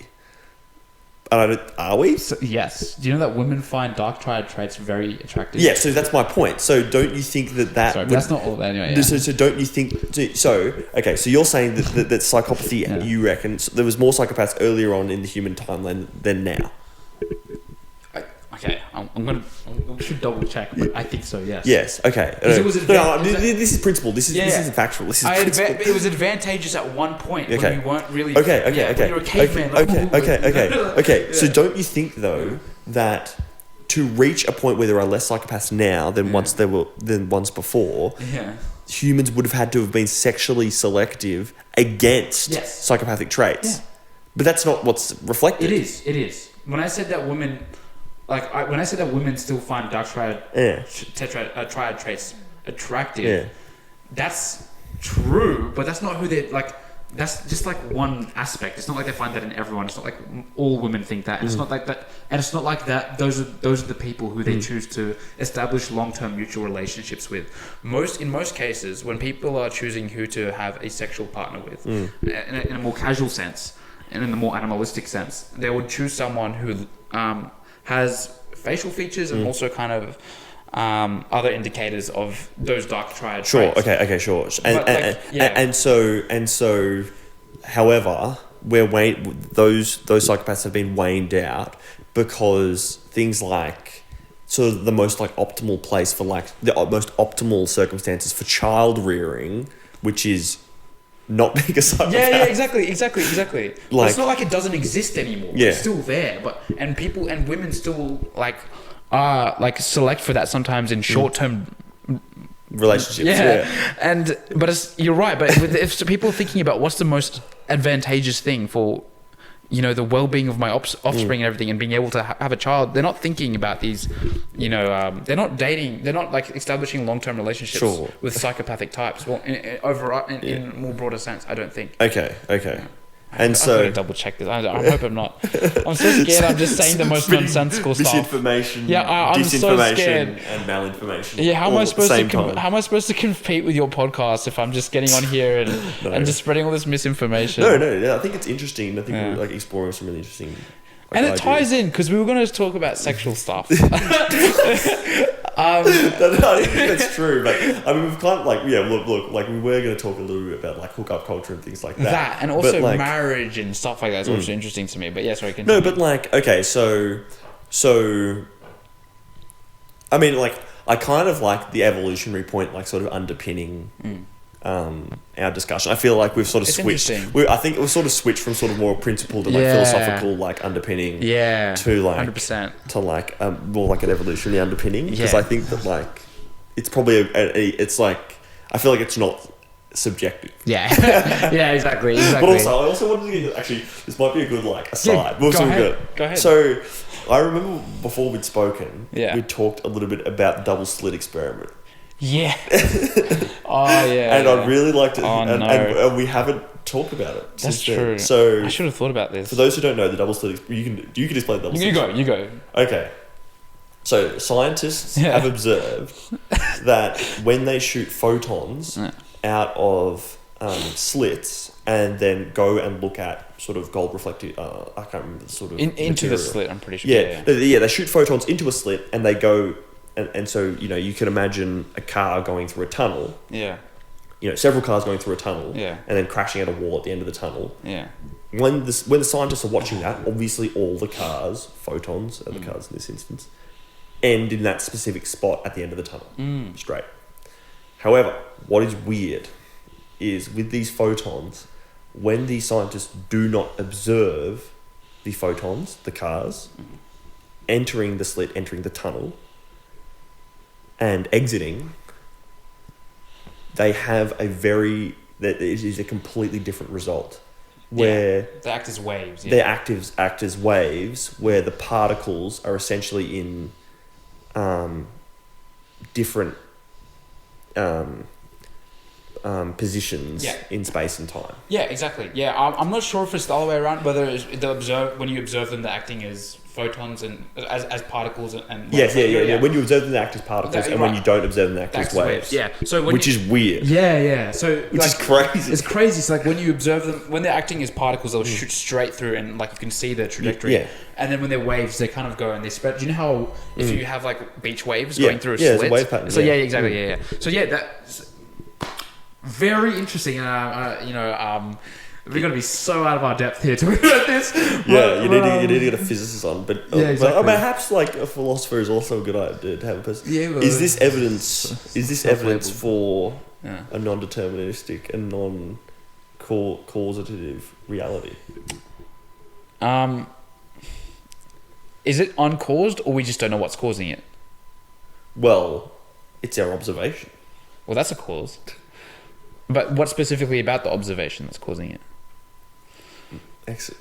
Are we? So, yes. Do you know that women find dark triad traits very attractive? Yeah, so that's my point. So don't you think that... Sorry, that's not all that anyway. Yeah. So don't you think... So you're saying that psychopathy, you reckon... So there was more psychopaths earlier on in the human timeline than now? Okay, I should double check, but I think so, yes. Yes, okay. This is principle. This isn't factual. This is principle. It was advantageous at one point when we weren't really... Okay. When you were a caveman. Okay. So don't you think, though, that to reach a point where there are less psychopaths now than once before, humans would have had to have been sexually selective against psychopathic traits? Yeah. But that's not what's reflected. It is. When I said that women... when I said that women still find dark triad traits attractive, that's true, but that's not who they're like. That's just like one aspect. It's not like they find that in everyone. It's not like all women think that. And it's not like that. And it's not like that. Those are the people who they choose to establish long-term mutual relationships with. In most cases, when people are choosing who to have a sexual partner with, in a more casual sense and in the more animalistic sense, they would choose someone who has facial features and also kind of other indicators of those dark triad traits. Okay, sure. And so, however, those psychopaths have been waned out because things like sort of the most like optimal place for like the most optimal circumstances for child rearing, which is not being a psychopath. Yeah, exactly. Like, it's not like it doesn't exist anymore. Yeah. It's still there, and people and women still select for that sometimes in short-term relationships. But you're right. But if people are thinking about what's the most advantageous thing for the well-being of my offspring and everything, and being able to have a child, they're not thinking about these, they're not dating, they're not like establishing long-term relationships with psychopathic types. Well, in more broader sense, I don't think. Okay. And I've got to double check this. I hope I'm not. I'm so scared. I'm just saying the most nonsensical stuff. Misinformation. Yeah, I'm so scared. And malinformation. Yeah, how am I supposed to compete with your podcast if I'm just getting on here and just spreading all this misinformation? No. I think it's interesting. I think we're like exploring some really interesting. And it ties in because we were going to talk about sexual stuff. I think that's true, but I mean, we've kind of look, like we were going to talk a little bit about like hookup culture and things like that. That and also marriage and stuff like that is also interesting to me. But yeah, sorry. Continue. No, but like okay, so I mean, like I kind of like the evolutionary point, like sort of underpinning. Our discussion. I feel like we've sort of switched. I think we've sort of switched from sort of more principled and like philosophical like underpinning to like 100% to like more like an evolutionary underpinning because I think that like it's probably it's like I feel like it's not subjective. Yeah, exactly. But also I also wanted to get, actually this might be a good like aside. Go ahead. So I remember before we'd spoken, we talked a little bit about the double slit experiment. Yeah. And I'd really like to. And we haven't talked about it. That's true. Then. So I should have thought about this. For those who don't know, the double slit. You can explain the double slit. You go. Okay. So scientists have observed that when they shoot photons out of slits and then go and look at sort of gold reflective, I can't remember the sort of into the slit, I'm pretty sure. Yeah, they shoot photons into a slit and they go, and so, you know, you can imagine a car going through a tunnel. Yeah. You know, several cars going through a tunnel. Yeah. And then crashing at a wall at the end of the tunnel. Yeah. When the scientists are watching that, obviously all the cars, photons are the cars in this instance, end in that specific spot at the end of the tunnel. Straight. However, what is weird is with these photons, when the scientists do not observe the photons, the cars, entering the slit, entering the tunnel, and exiting, they have that is a completely different result. Where they act as waves. They act as waves, where the particles are essentially in different positions in space and time. Yeah, exactly. Yeah, I'm not sure if it's the other way around. Whether when you observe them, they're acting as photons and as particles and yes, yeah. When you observe them, they act as particles, and when you don't observe them, they act as waves. Yeah, so which is weird. Yeah. So which is crazy. It's crazy. It's like when you observe them, when they're acting as particles, they'll shoot straight through, and like you can see the trajectory. Yeah. And then when they're waves, they kind of go and they spread. Do you know how if you have like beach waves going through a slit? It's a wave pattern. So exactly. Yeah. So that's very interesting. We're going to be so out of our depth here talking about this. Yeah, you need to get a physicist on. But exactly. But perhaps like a philosopher is also a good idea to have a person. Yeah, well, is this evidence for a non-deterministic and non-causative reality? Is it uncaused, or we just don't know what's causing it? Well, it's our observation. Well, that's a cause. But what specifically about the observation that's causing it?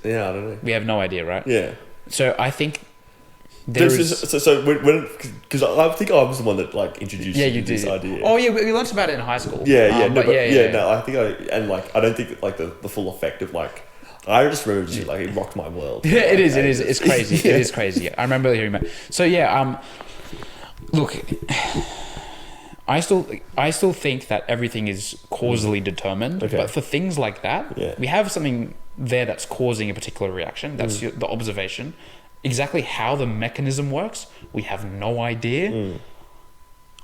Yeah, I don't know. We have no idea, right? Yeah. So I think because I think I was the one that like introduced you to this idea. Oh yeah, we learned about it in high school. I think I don't think like the full effect of like. I just remember it rocked my world. Yeah, it is. It's crazy. It is crazy. I remember hearing about it. So yeah, look, I still think that everything is causally determined. Okay. But for things like that, we have something there that's causing a particular reaction. That's the observation. Exactly how the mechanism works, we have no idea.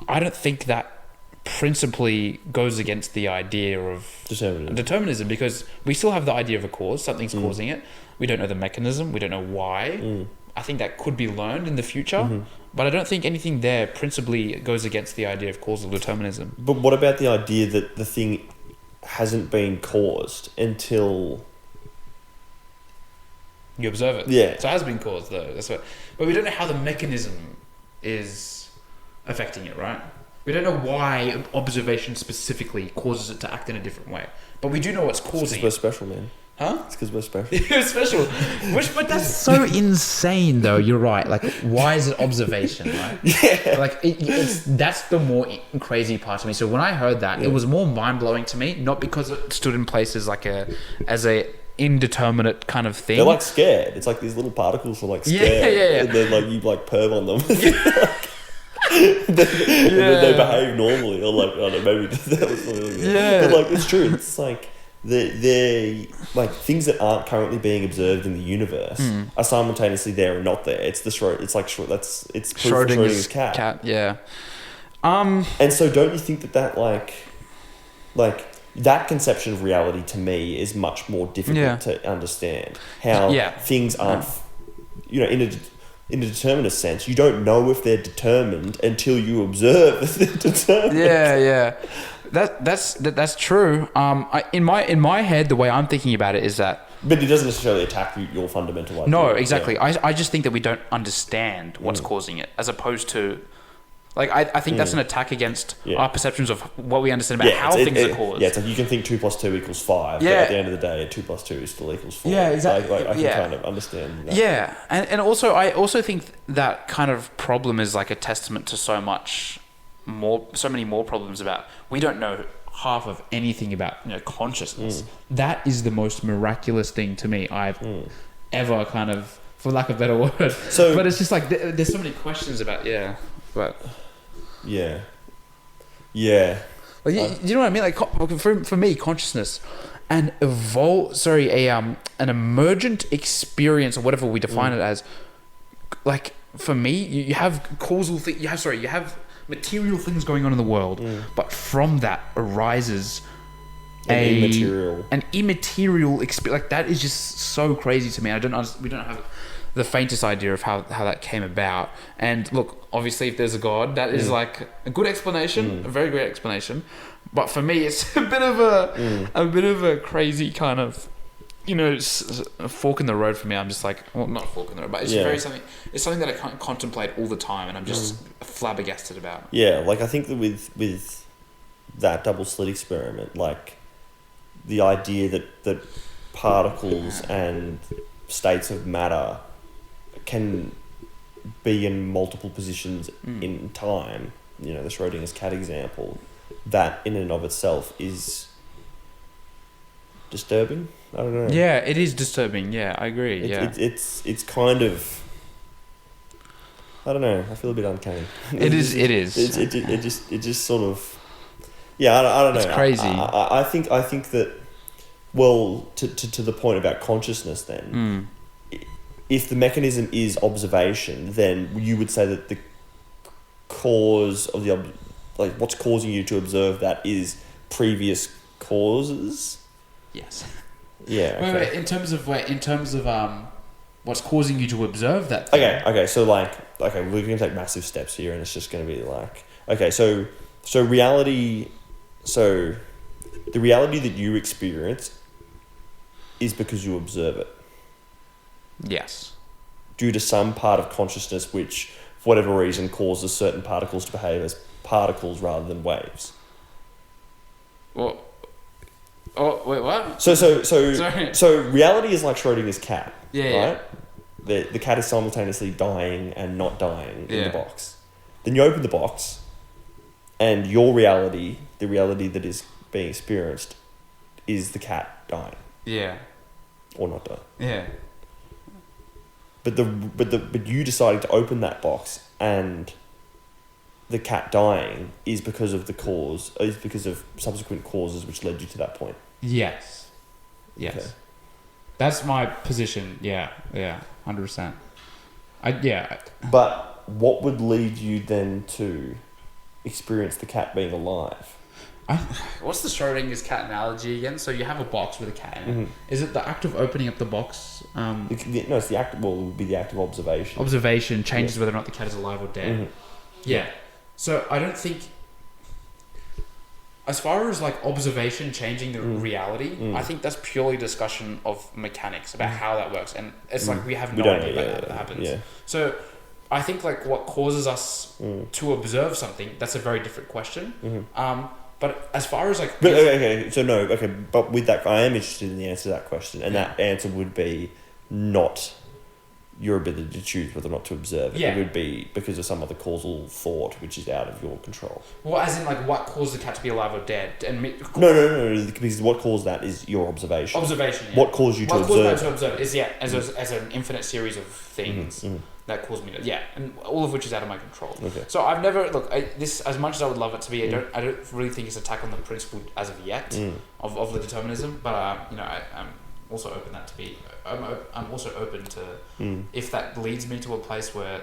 I don't think that principally goes against the idea of determinism, because we still have the idea of a cause. Something's causing it. We don't know the mechanism. We don't know why. I think that could be learned in the future, but I don't think anything there principally goes against the idea of causal determinism. But what about the idea that the thing hasn't been caused until you observe it? Yeah. So it has been caused though. But we don't know how the mechanism is affecting it, right? We don't know why observation specifically causes it to act in a different way. But we do know what's causing it. We're special, man. Huh? It's because we're special. You're special. But that's so insane, though. You're right. Like, why is it observation, right? Yeah. Like, that's the more crazy part to me. So when I heard that, it was more mind-blowing to me, not because it stood in place as as a indeterminate kind of thing. They're like scared. It's like these little particles are like scared. Yeah. And then like you like perv on them. And then they behave normally, or like, I don't know, maybe that was something like that. Yeah. But like, it's true. It's like they're like things that aren't currently being observed in the universe are simultaneously there and not there. It's Schrodinger's cat. Yeah. And so don't you think that like that conception of reality to me is much more difficult to understand? How things aren't, in a determinist sense, you don't know if they're determined until you observe that they're determined. Yeah. That's true. In my head, the way I'm thinking about it is that. But it doesn't necessarily attack your fundamental idea. No, exactly. Yeah. I just think that we don't understand what's causing it, as opposed to, like, I think that's an attack against our perceptions of what we understand about how things are caused. Yeah, it's like you can think 2 + 2 = 5, but at the end of the day, 2 + 2 still equals 4. Yeah, exactly. I can kind of understand that. Yeah, and also I also think that kind of problem is like a testament to so many more problems about, we don't know half of anything about consciousness. That is the most miraculous thing to me I've ever kind of for lack of a better word. So, but it's just like there's so many questions about but yeah. Like, you know what I mean? Like for me, consciousness, an emergent experience or whatever we define it as. Like for me, you have causal you have material things going on in the world, but from that arises an immaterial experience. Like that is just so crazy to me. We don't have the faintest idea of how that came about. And look, obviously, if there's a God, that is like a good explanation, a very great explanation. But for me, it's a bit of a crazy kind of, a fork in the road for me. I'm just like, well, not a fork in the road, but it's it's something that I can't contemplate all the time, and I'm just flabbergasted about. Yeah, like I think that with that double slit experiment, like the idea that particles and states of matter can be in multiple positions in time, the Schrodinger's cat example, that in and of itself is disturbing. I don't know. Yeah, it is disturbing. Yeah, I agree. It's kind of, I don't know. I feel a bit uncanny. It is. It just sort of, yeah. I don't know. It's crazy. I think that, well, to the point about consciousness, then, if the mechanism is observation, then you would say that the cause of what's causing you to observe that is previous causes. Yes. Yeah. Okay. Wait. In terms of what's causing you to observe that thing? Okay. So we're going to take massive steps here, and it's just going to be like, okay, so reality, so the reality that you experience is because you observe it. Yes. Due to some part of consciousness which, for whatever reason, causes certain particles to behave as particles rather than waves. Well. Oh wait, what? So reality is like Schrodinger's cat. Yeah. Right. The cat is simultaneously dying and not dying in the box. Then you open the box, and your reality, the reality that is being experienced, is the cat dying. Yeah. Or not dying. Yeah. But you deciding to open that box and the cat dying is because of subsequent causes which led you to that point. Yes. Okay. That's my position. Yeah. 100%. But what would lead you then to experience the cat being alive? What's the Schrodinger's cat analogy again? So you have a box with a cat in it. Is it the act of opening up the box? No, it's the act. Well, it would be the act of observation. Observation changes whether or not the cat is alive or dead. Yeah. So I don't think, as far as like observation changing the reality, I think that's purely discussion of mechanics about how that works, and it's like we have no idea about how that happens. Yeah. So I think like what causes us to observe something, that's a very different question. But as far as like... But with that, I am interested in the answer to that question, and that answer would be not your ability to choose whether or not to observe it. It would be because of some other causal thought which is out of your control. Well, as in like what caused the cat to be alive or dead? No, because what caused that is your observation. What caused you to observe? What caused me to observe is, as an infinite series of things that caused me to... and all of which is out of my control. Okay. So I've never... Look, this, as much as I would love it to be, I don't really think it's an attack on the principle as of yet of the determinism, but I'm also open that to be... I'm also open to if that leads me to a place where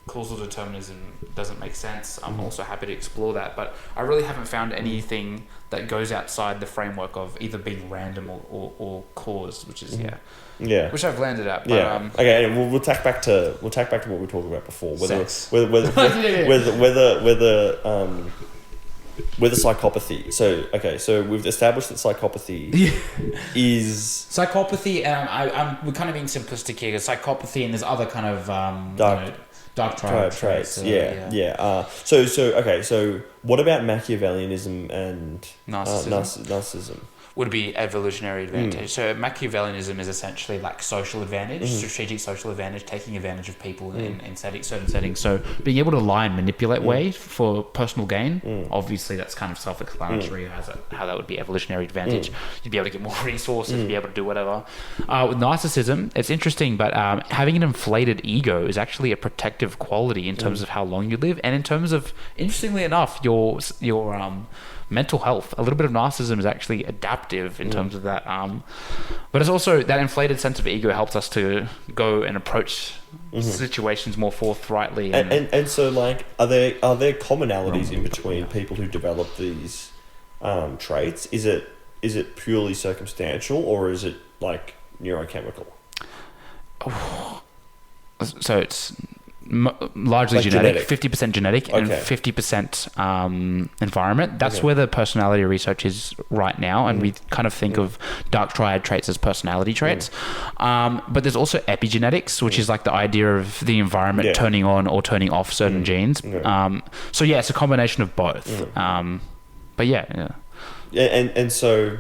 causal determinism doesn't make sense. I'm also happy to explore that, but I really haven't found anything that goes outside the framework of either being random or caused, which is which I've landed at. But, okay, and we'll tack back to what we were talking about before. Whether psychopathy. So we've established that psychopathy is... Psychopathy, we're kind of being simplistic here, because psychopathy and there's other kind of dark traits. So what about Machiavellianism and narcissism? would be evolutionary advantage. So Machiavellianism is essentially like social advantage, strategic social advantage, taking advantage of people in certain settings. So being able to lie and manipulate ways for personal gain, obviously that's kind of self-explanatory how that would be evolutionary advantage. You'd be able to get more resources, be able to do whatever. With narcissism, it's interesting, but having an inflated ego is actually a protective quality in terms of how long you live, and in terms of, interestingly enough, your mental health. A little bit of narcissism is actually adaptive in terms of that. But it's also that inflated sense of ego helps us to go and approach situations more forthrightly. And so, like, are there commonalities in between people who develop these traits? Is it purely circumstantial, or is it like neurochemical? So it's largely like genetic, 50% genetic and 50% environment. That's where the personality research is right now, and we kind of think of dark triad traits as personality traits. But there's also epigenetics, which is like the idea of the environment turning on or turning off certain genes. So yeah, it's a combination of both. But yeah. And so,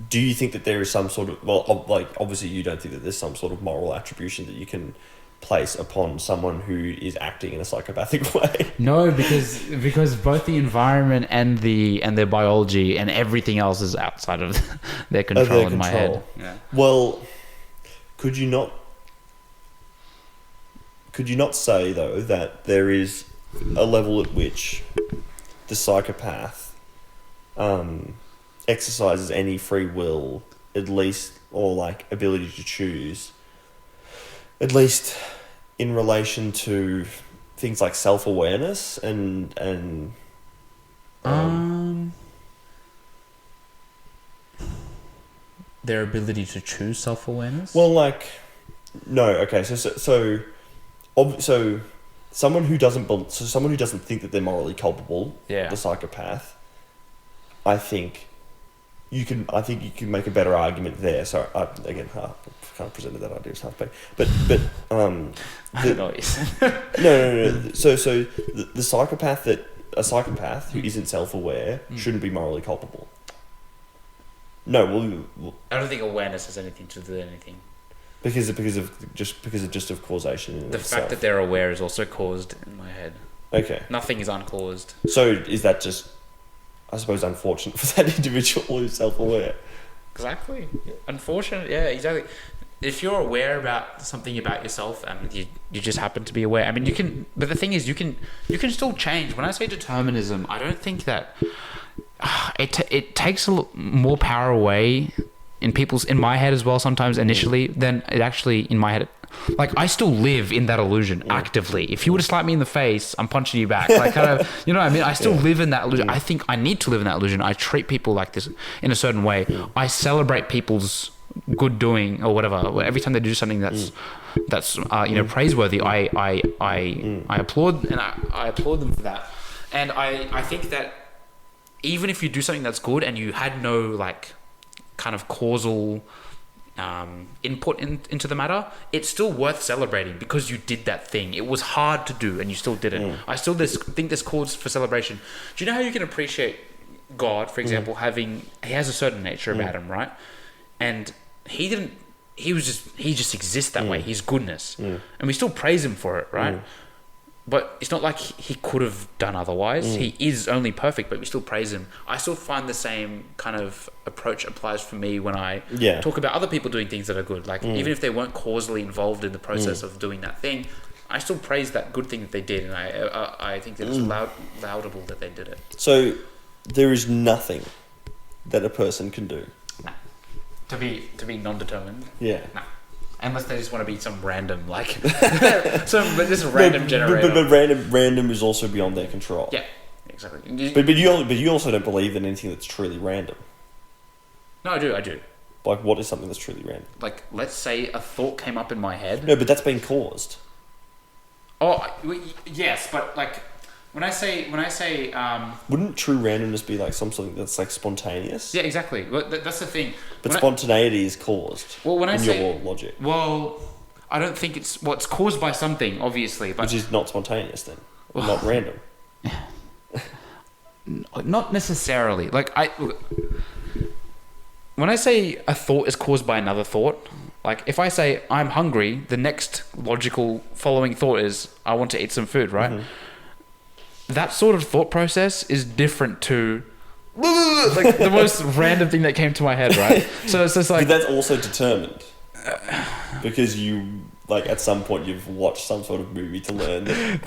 do you think that there is some sort of, well, like, obviously you don't think that there's some sort of moral attribution that you can place upon someone who is acting in a psychopathic way? No, because both the environment and their biology and everything else is outside of their control in my head. Yeah. Well, could you not say though that there is a level at which the psychopath exercises any free will, at least, or like ability to choose, at least in relation to things like self-awareness and their ability to choose self-awareness? Well, like, no, okay, so someone who doesn't think that they're morally culpable, the psychopath, I think you can make a better argument there. So I kind of presented that idea as half-baked, but I don't know what you said. no. So the psychopath who isn't self-aware shouldn't be morally culpable. No, well, I don't think awareness has anything to do with anything. Because of causation. The fact that they're aware is also caused in my head. Okay. Nothing is uncaused. So is that just, I suppose, unfortunate for that individual who's self-aware? Exactly. Unfortunate. Yeah, exactly. If you're aware about something about yourself and you just happen to be aware, I mean, you can. But the thing is, you can still change. When I say determinism, I don't think that it takes more power away in my head as well sometimes initially than it actually in my head. Like, I still live in that illusion actively. If you were to slap me in the face, I'm punching you back. Like, kind of, you know what I mean? I still live in that illusion. I think I need to live in that illusion. I treat people like this in a certain way. I celebrate people's good doing or whatever. Every time they do something that's praiseworthy, I applaud, and I applaud them for that. And I think that even if you do something that's good and you had no like kind of causal input into the matter, it's still worth celebrating because you did that thing. It was hard to do and you still did it. I still think there's cause for celebration. Do you know how you can appreciate God, for example, he has a certain nature about him, right? And he just exists that way. He's goodness. And we still praise him for it, right? But it's not like he could have done otherwise. He is only perfect, but we still praise him. I still find the same kind of approach applies for me when I talk about other people doing things that are good. Like, even if they weren't causally involved in the process of doing that thing, I still praise that good thing that they did. And I think that it's laudable that they did it. So there is nothing that a person can do. Nah. To be non-determined? Yeah. Nah. Unless they just want to be some random, like, this random generator. But random is also beyond their control. Yeah, exactly. But you also don't believe in anything that's truly random. No, I do. Like, what is something that's truly random? Like, let's say a thought came up in my head. No, but that's been caused. Oh, yes, but like, when I say, wouldn't true randomness be like something that's like spontaneous? Yeah, exactly. Well, that's the thing. But spontaneity is caused. Well, when I say your logic. Well, I don't think it's caused by something, obviously, but which is not spontaneous then, not random. Not necessarily. Like when I say a thought is caused by another thought, like if I say I'm hungry, the next logical following thought is I want to eat some food, right? Mm-hmm. That sort of thought process is different to like the most random thing that came to my head, right? So it's just like... But that's also determined. Because you... Like, at some point, you've watched some sort of movie to learn that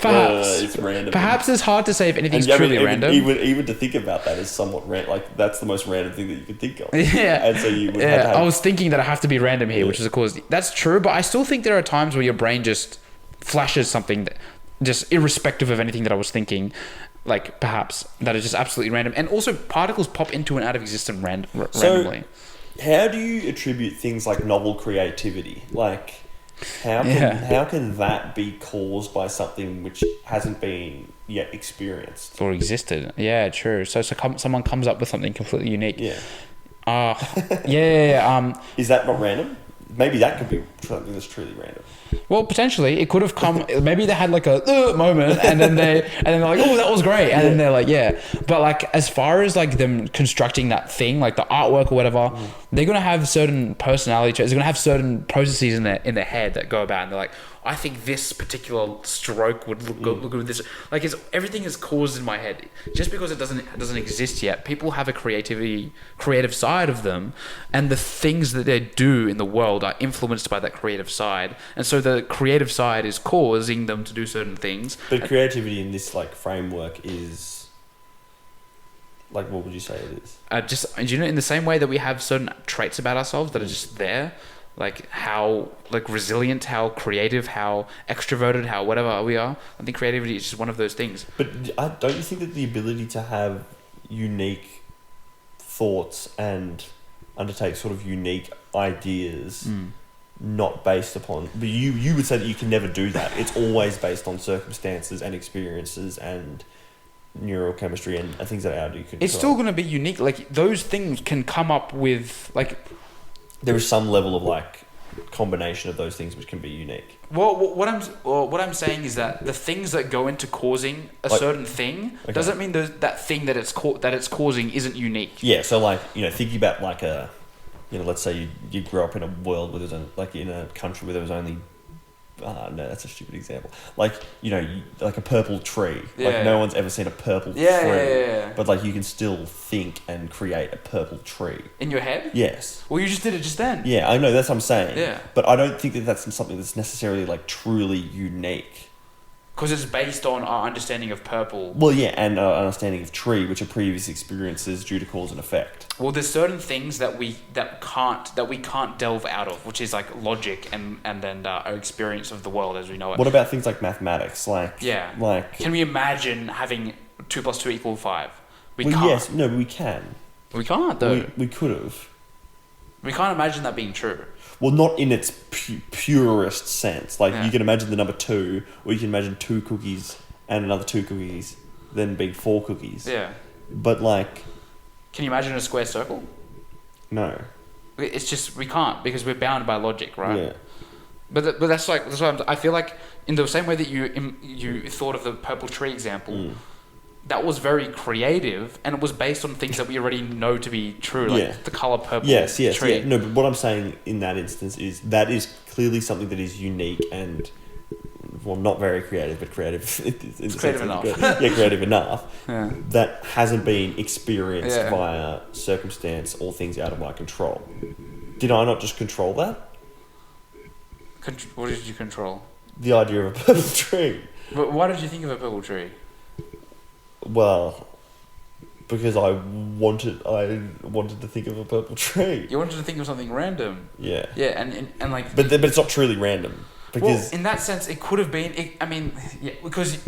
it's random. Perhaps it's hard to say if anything's truly random. Even to think about that is somewhat random. Like, that's the most random thing that you could think of. Yeah. And so you would have to have... I was thinking that I have to be random here, which is, of course... That's true, but I still think there are times where your brain just flashes something, that, just irrespective of anything that I was thinking, like, perhaps, that is just absolutely random. And also, particles pop into and out of existence randomly. How do you attribute things like novel creativity? Like... How can that be caused by something which hasn't been yet experienced or existed? Yeah, true. So someone comes up with something completely unique. Yeah. Is that not random? Maybe that could be something that's truly random. Well, potentially, it could have come. Maybe they had like a moment, and then they're like, "Oh, that was great," and then they're like, "Yeah." But like, as far as like them constructing that thing, like the artwork or whatever, they're gonna have certain personality traits. They're gonna have certain processes in their head that go about, and they're like, "I think this particular stroke would look good with this." Like, everything is caused in my head. Just because it doesn't exist yet, people have a creative side of them, and the things that they do in the world are influenced by that creative side, and so the creative side is causing them to do certain things. But creativity in this like framework is like, what would you say it is? In the same way that we have certain traits about ourselves that are just there, like how like resilient, how creative, how extroverted, how whatever we are. I think creativity is just one of those things. But don't you think that the ability to have unique thoughts and undertake sort of unique ideas, not based upon... But you would say that you can never do that. It's always based on circumstances and experiences and neurochemistry and things that are out of your control. It's still going to be unique. Like, those things can come up with... like. There is some level of like combination of those things which can be unique. Well, what I'm saying is that the things that go into causing a certain thing doesn't mean that thing that it's causing isn't unique. Yeah, so like, thinking about like let's say you grew up in a world where there's in a country where there was only no, that's a stupid example. Like, like a purple tree. Yeah. Like, no one's ever seen a purple tree. Yeah. But like, you can still think and create a purple tree. In your head? Yes. Well, you just did it just then. Yeah, I know, that's what I'm saying. Yeah. But I don't think that that's something that's necessarily like truly unique. Because it's based on our understanding of purple. Well, yeah, and our understanding of tree, which are previous experiences due to cause and effect. Well, there's certain things that we can't delve out of, which is like logic and then our experience of the world as we know it. What about things like mathematics? Can we imagine having 2 + 2 = 5? We can't. Yes, no, but we can. We can't though. We could have. We can't imagine that being true. Well, not in its purest sense. Like, you can imagine the number 2, or you can imagine 2 cookies and another 2 cookies, then being 4 cookies. Yeah. But, like... Can you imagine a square circle? No. It's just, we can't, because we're bound by logic, right? Yeah. But that's why I feel like, in the same way that you thought of the purple tree example... That was very creative, and it was based on things that we already know to be true, like the color purple. Yes, tree. Yeah. No, but what I'm saying in that instance is that is clearly something that is unique and, well, not very creative, but creative. It's creative enough. Creative enough. Yeah. That hasn't been experienced via circumstance or things out of my control. Did I not just control that? What did you control? The idea of a purple tree. But why did you think of a purple tree? Well, because I wanted to think of a purple tree. You wanted to think of something random. Yeah. Yeah, and like. But it's not truly random because. Well, in that sense, it could have been. Because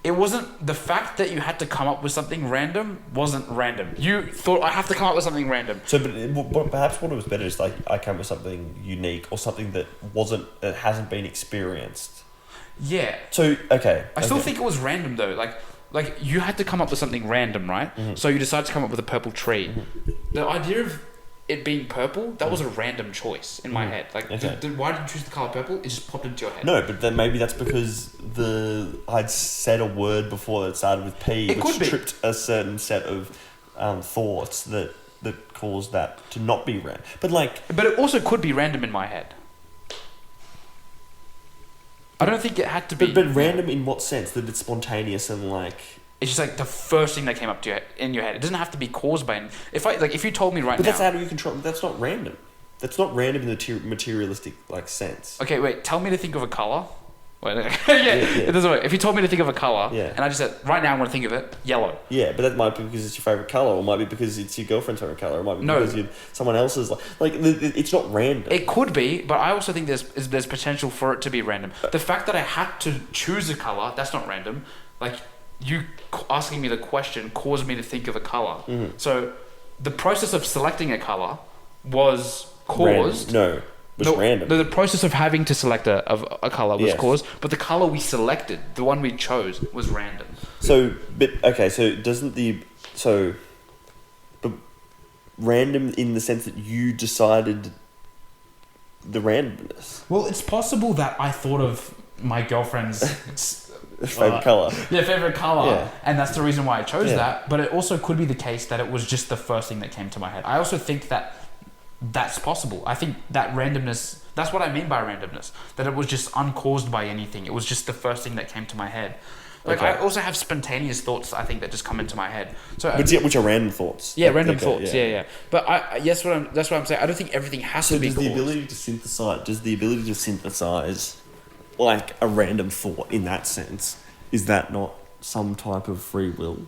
it wasn't the fact that you had to come up with something random wasn't random. You thought I have to come up with something random. So, but perhaps what it was better is like I come with something unique or something that hasn't been experienced. Yeah. So, okay. I still think it was random though. Like you had to come up with something random, right? Mm-hmm. So you decided to come up with a purple tree. Mm-hmm. The idea of it being purple, that was a random choice in my head. Like, why did you choose the color purple? It just popped into your head. No, but then maybe that's because I'd said a word before that started with P, which tripped a certain set of thoughts that cause that to not be random. But it also could be random in my head. I don't think it had to be. But random in what sense? That it's spontaneous and It's just like the first thing that came up to in your head. It doesn't have to be caused by. If you told me right now. But that's out of your control. That's not random. That's not random in the materialistic sense. Okay, wait. Tell me to think of a color. Wait, it doesn't work. If you told me to think of a color, and I just said right now I want to think of it, yellow. Yeah, but that might be because it's your favorite color, or it might be because it's your girlfriend's favorite color, or it might be because someone else's. It's not random. It could be, but I also think there's potential for it to be random. The fact that I had to choose a color, that's not random. Like you asking me the question caused me to think of a color. Mm-hmm. So the process of selecting a color was caused. Random. The process of having to select a color was caused, but the color we selected, the one we chose, was random. But random in the sense that you decided the randomness. Well, it's possible that I thought of my girlfriend's favorite color. Yeah, favorite color, and that's the reason why I chose that. But it also could be the case that it was just the first thing that came to my head. I also think that that's possible. I think that randomness, that's what I mean by randomness, that it was just uncaused by anything. It was just the first thing that came to my head. I also have spontaneous thoughts, I think, that just come into my head. So, which are random thoughts. Yeah, random thoughts. Yeah. But that's what I'm saying. I don't think everything has to be caused. Does the ability to synthesize like a random thought in that sense, is that not some type of free will?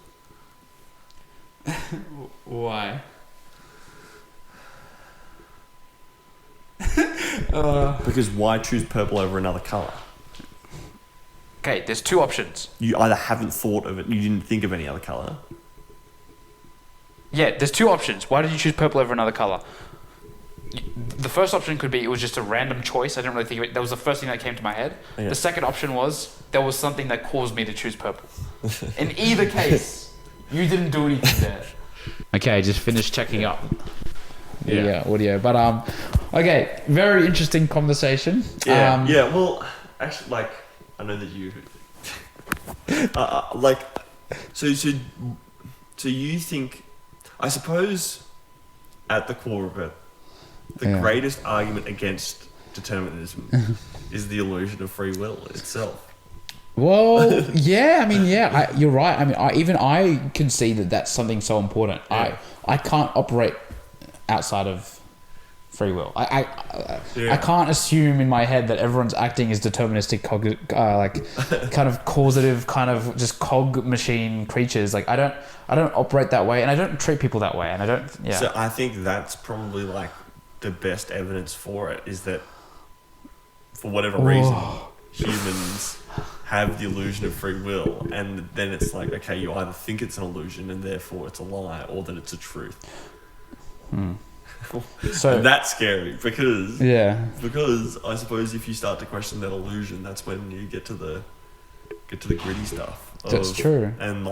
Why? Because why choose purple over another colour? Okay, there's two options. You either haven't thought of it, you didn't think of any other colour. Yeah, there's two options. Why did you choose purple over another colour? The first option could be it was just a random choice. I didn't really think of it. That was the first thing that came to my head. Yeah. The second option was there was something that caused me to choose purple. In either case, you didn't do anything there. Okay, just finished checking up. Yeah, audio. But okay, very interesting conversation. Yeah, well, actually, I know that you so you think, I suppose, at the core of it, the greatest argument against determinism is the illusion of free will itself. Well, yeah, I mean, you're right. I mean, I can see that that's something so important. Yeah. I can't operate outside of free will. I can't assume in my head that everyone's acting as deterministic, kind of causative, kind of just cog machine creatures. Like I don't operate that way, and I don't treat people that way, and I don't. Yeah. So I think that's probably the best evidence for it is that for whatever reason humans have the illusion of free will, and then it's like, okay, you either think it's an illusion and therefore it's a lie, or that it's a truth. So and that's scary because I suppose if you start to question that illusion, that's when you get to the gritty stuff. That's true. And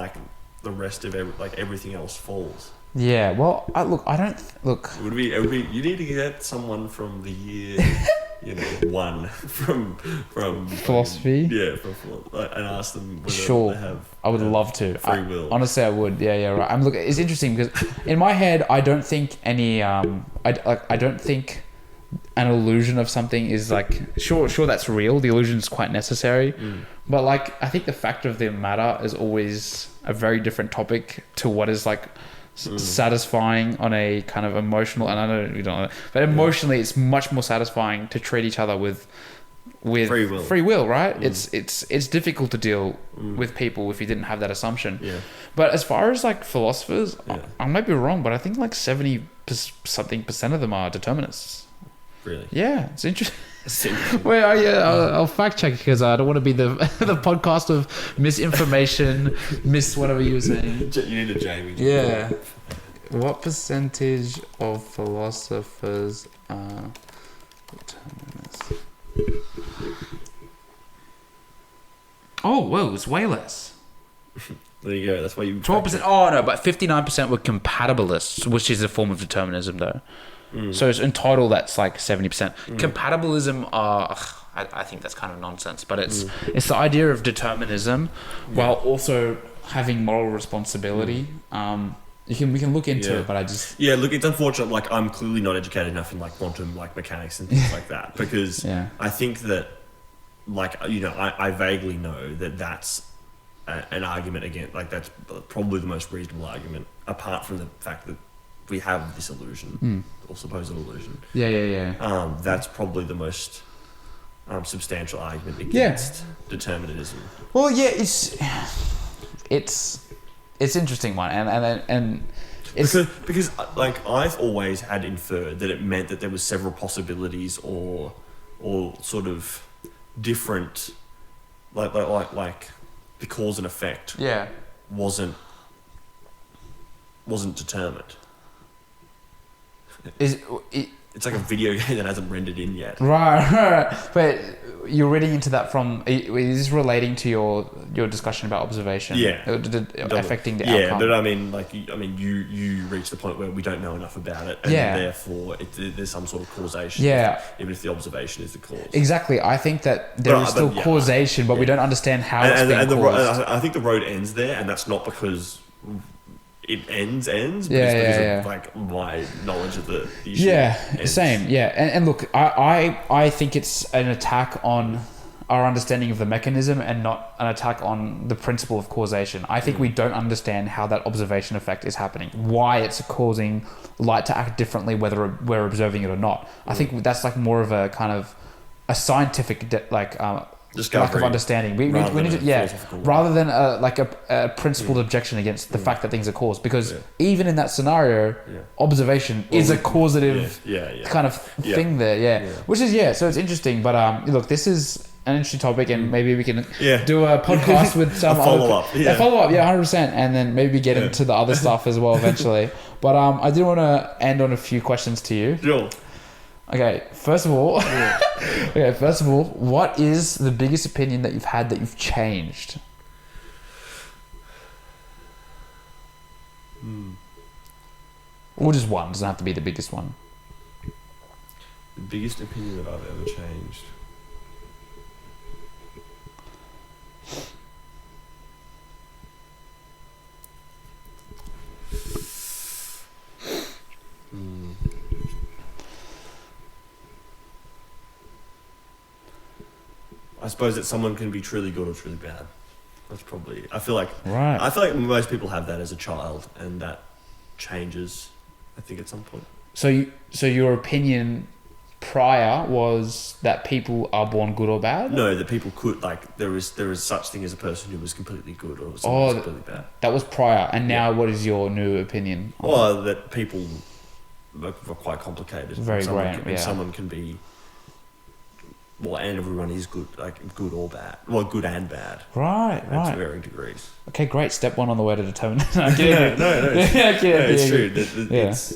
the rest of everything else falls. Yeah. Well, I don't look. It would be. You need to get someone from the year. One from philosophy. And ask them whether they have. I would love to. Free will. Honestly, I would. Yeah, right. It's interesting because in my head, I don't think any. I don't think an illusion of something is sure that's real. The illusion is quite necessary, but I think the fact of the matter is always a very different topic to what is satisfying on a kind of emotional, and I know we don't know, but emotionally it's much more satisfying to treat each other with free will, right? It's difficult to deal with people if you didn't have that assumption. But as far as philosophers, I might be wrong, but I think 70% of them are determinists. Really? Yeah, it's interesting. Well, I'll fact check because I don't want to be the podcast of misinformation, whatever you were saying. You need a Jamie. Yeah. What percentage of philosophers are determinists? Oh, whoa, it's way less. There you go. That's why you. 12%. Oh no, but 59% were compatibilists, which is a form of determinism, though. So in total, that's 70%. Compatibilism, I think that's kind of nonsense, but it's the idea of determinism while also having moral responsibility. we can look into it, but I just look, it's unfortunate. Like, I'm clearly not educated enough in like quantum like mechanics and things like that, because I think that, like, you know, I vaguely know that that's an argument against, like, that's probably the most reasonable argument, apart from the fact that we have this illusion or supposed illusion. That's probably the most substantial argument against determinism. Well, yeah, it's interesting one, and it's because like, I've always had inferred that it meant that there was several possibilities or sort of different, like the cause and effect wasn't determined. It's like a video game that hasn't rendered in yet. Right. But you're reading into that from... Is this relating to your discussion about observation? Yeah. Affecting the outcome? Yeah, but I mean, like, you reach the point where we don't know enough about it, and therefore there's some sort of causation. Yeah. Even if the observation is the cause. Exactly. I think that there is still causation, but we don't understand how it's being caused. I think the road ends there, and that's not because... it ends, but it's because of like my knowledge of the issue. Same. And look, I think it's an attack on our understanding of the mechanism and not an attack on the principle of causation. I think we don't understand how that observation effect is happening, why it's causing light to act differently, whether we're observing it or not. I think that's like more of a kind of a scientific lack of understanding. We need to, rather than a principled objection against the fact that things are caused, because even in that scenario, observation is a causative kind of thing there. Which is so it's interesting. But look, this is an interesting topic, and maybe we can do a podcast with some follow up. 100%, and then maybe get into the other stuff as well eventually. But I did want to end on a few questions to you. Sure. Okay, first of all, what is the biggest opinion that you've had that you've changed? Or just one, doesn't have to be the biggest one. The biggest opinion that I've ever changed. I suppose that someone can be truly good or truly bad. That's probably... I feel like most people have that as a child, and that changes, I think, at some point. So your opinion prior was that people are born good or bad? No, that people could, like, there is such thing as a person who was completely good or someone who was completely bad. That was prior, and now what is your new opinion? Well, that people are quite complicated. Very great, someone can be... Well, and everyone is good, like good or bad. Well, good and bad. Right. To varying degrees. Okay, great. Step one on the way to determine. It's true.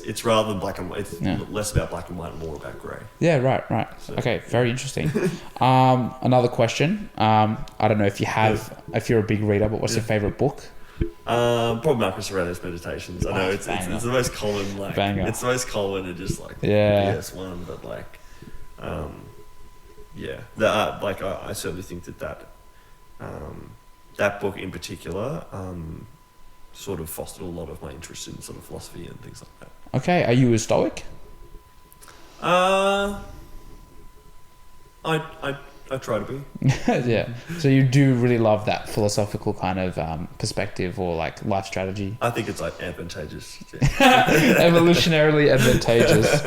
It's rather than black and white. It's less about black and white and more about grey. Yeah, right. So. Okay, very interesting. Another question. I don't know if you have, if you're a big reader, but what's your favourite book? Probably Marcus Aurelius Meditations. I know it's the most common, like banger. It's the most common and just like the one, but like. I certainly think that book in particular sort of fostered a lot of my interest in sort of philosophy and things like that. Okay, are you a Stoic? I try to be. Yeah. So you do really love that philosophical kind of perspective or like life strategy? I think it's like advantageous. Evolutionarily advantageous.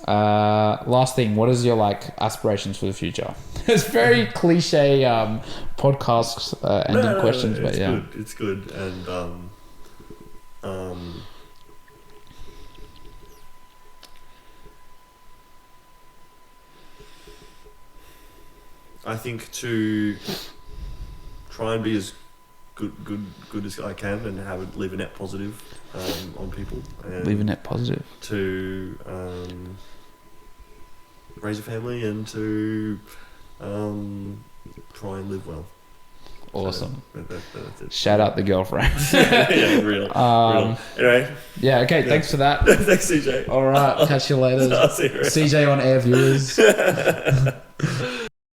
Last thing, what is your like aspirations for the future? It's very cliche podcast ending questions, but it's good, and I think to try and be as good as I can and leave a net positive on people. And leave a net positive. To raise a family and to try and live well. Awesome. So that's it. Shout out the girlfriend. Yeah, real. Anyway. Yeah, okay, thanks for that. Thanks, CJ. All right, catch you later. I'll see you around. CJ on air viewers.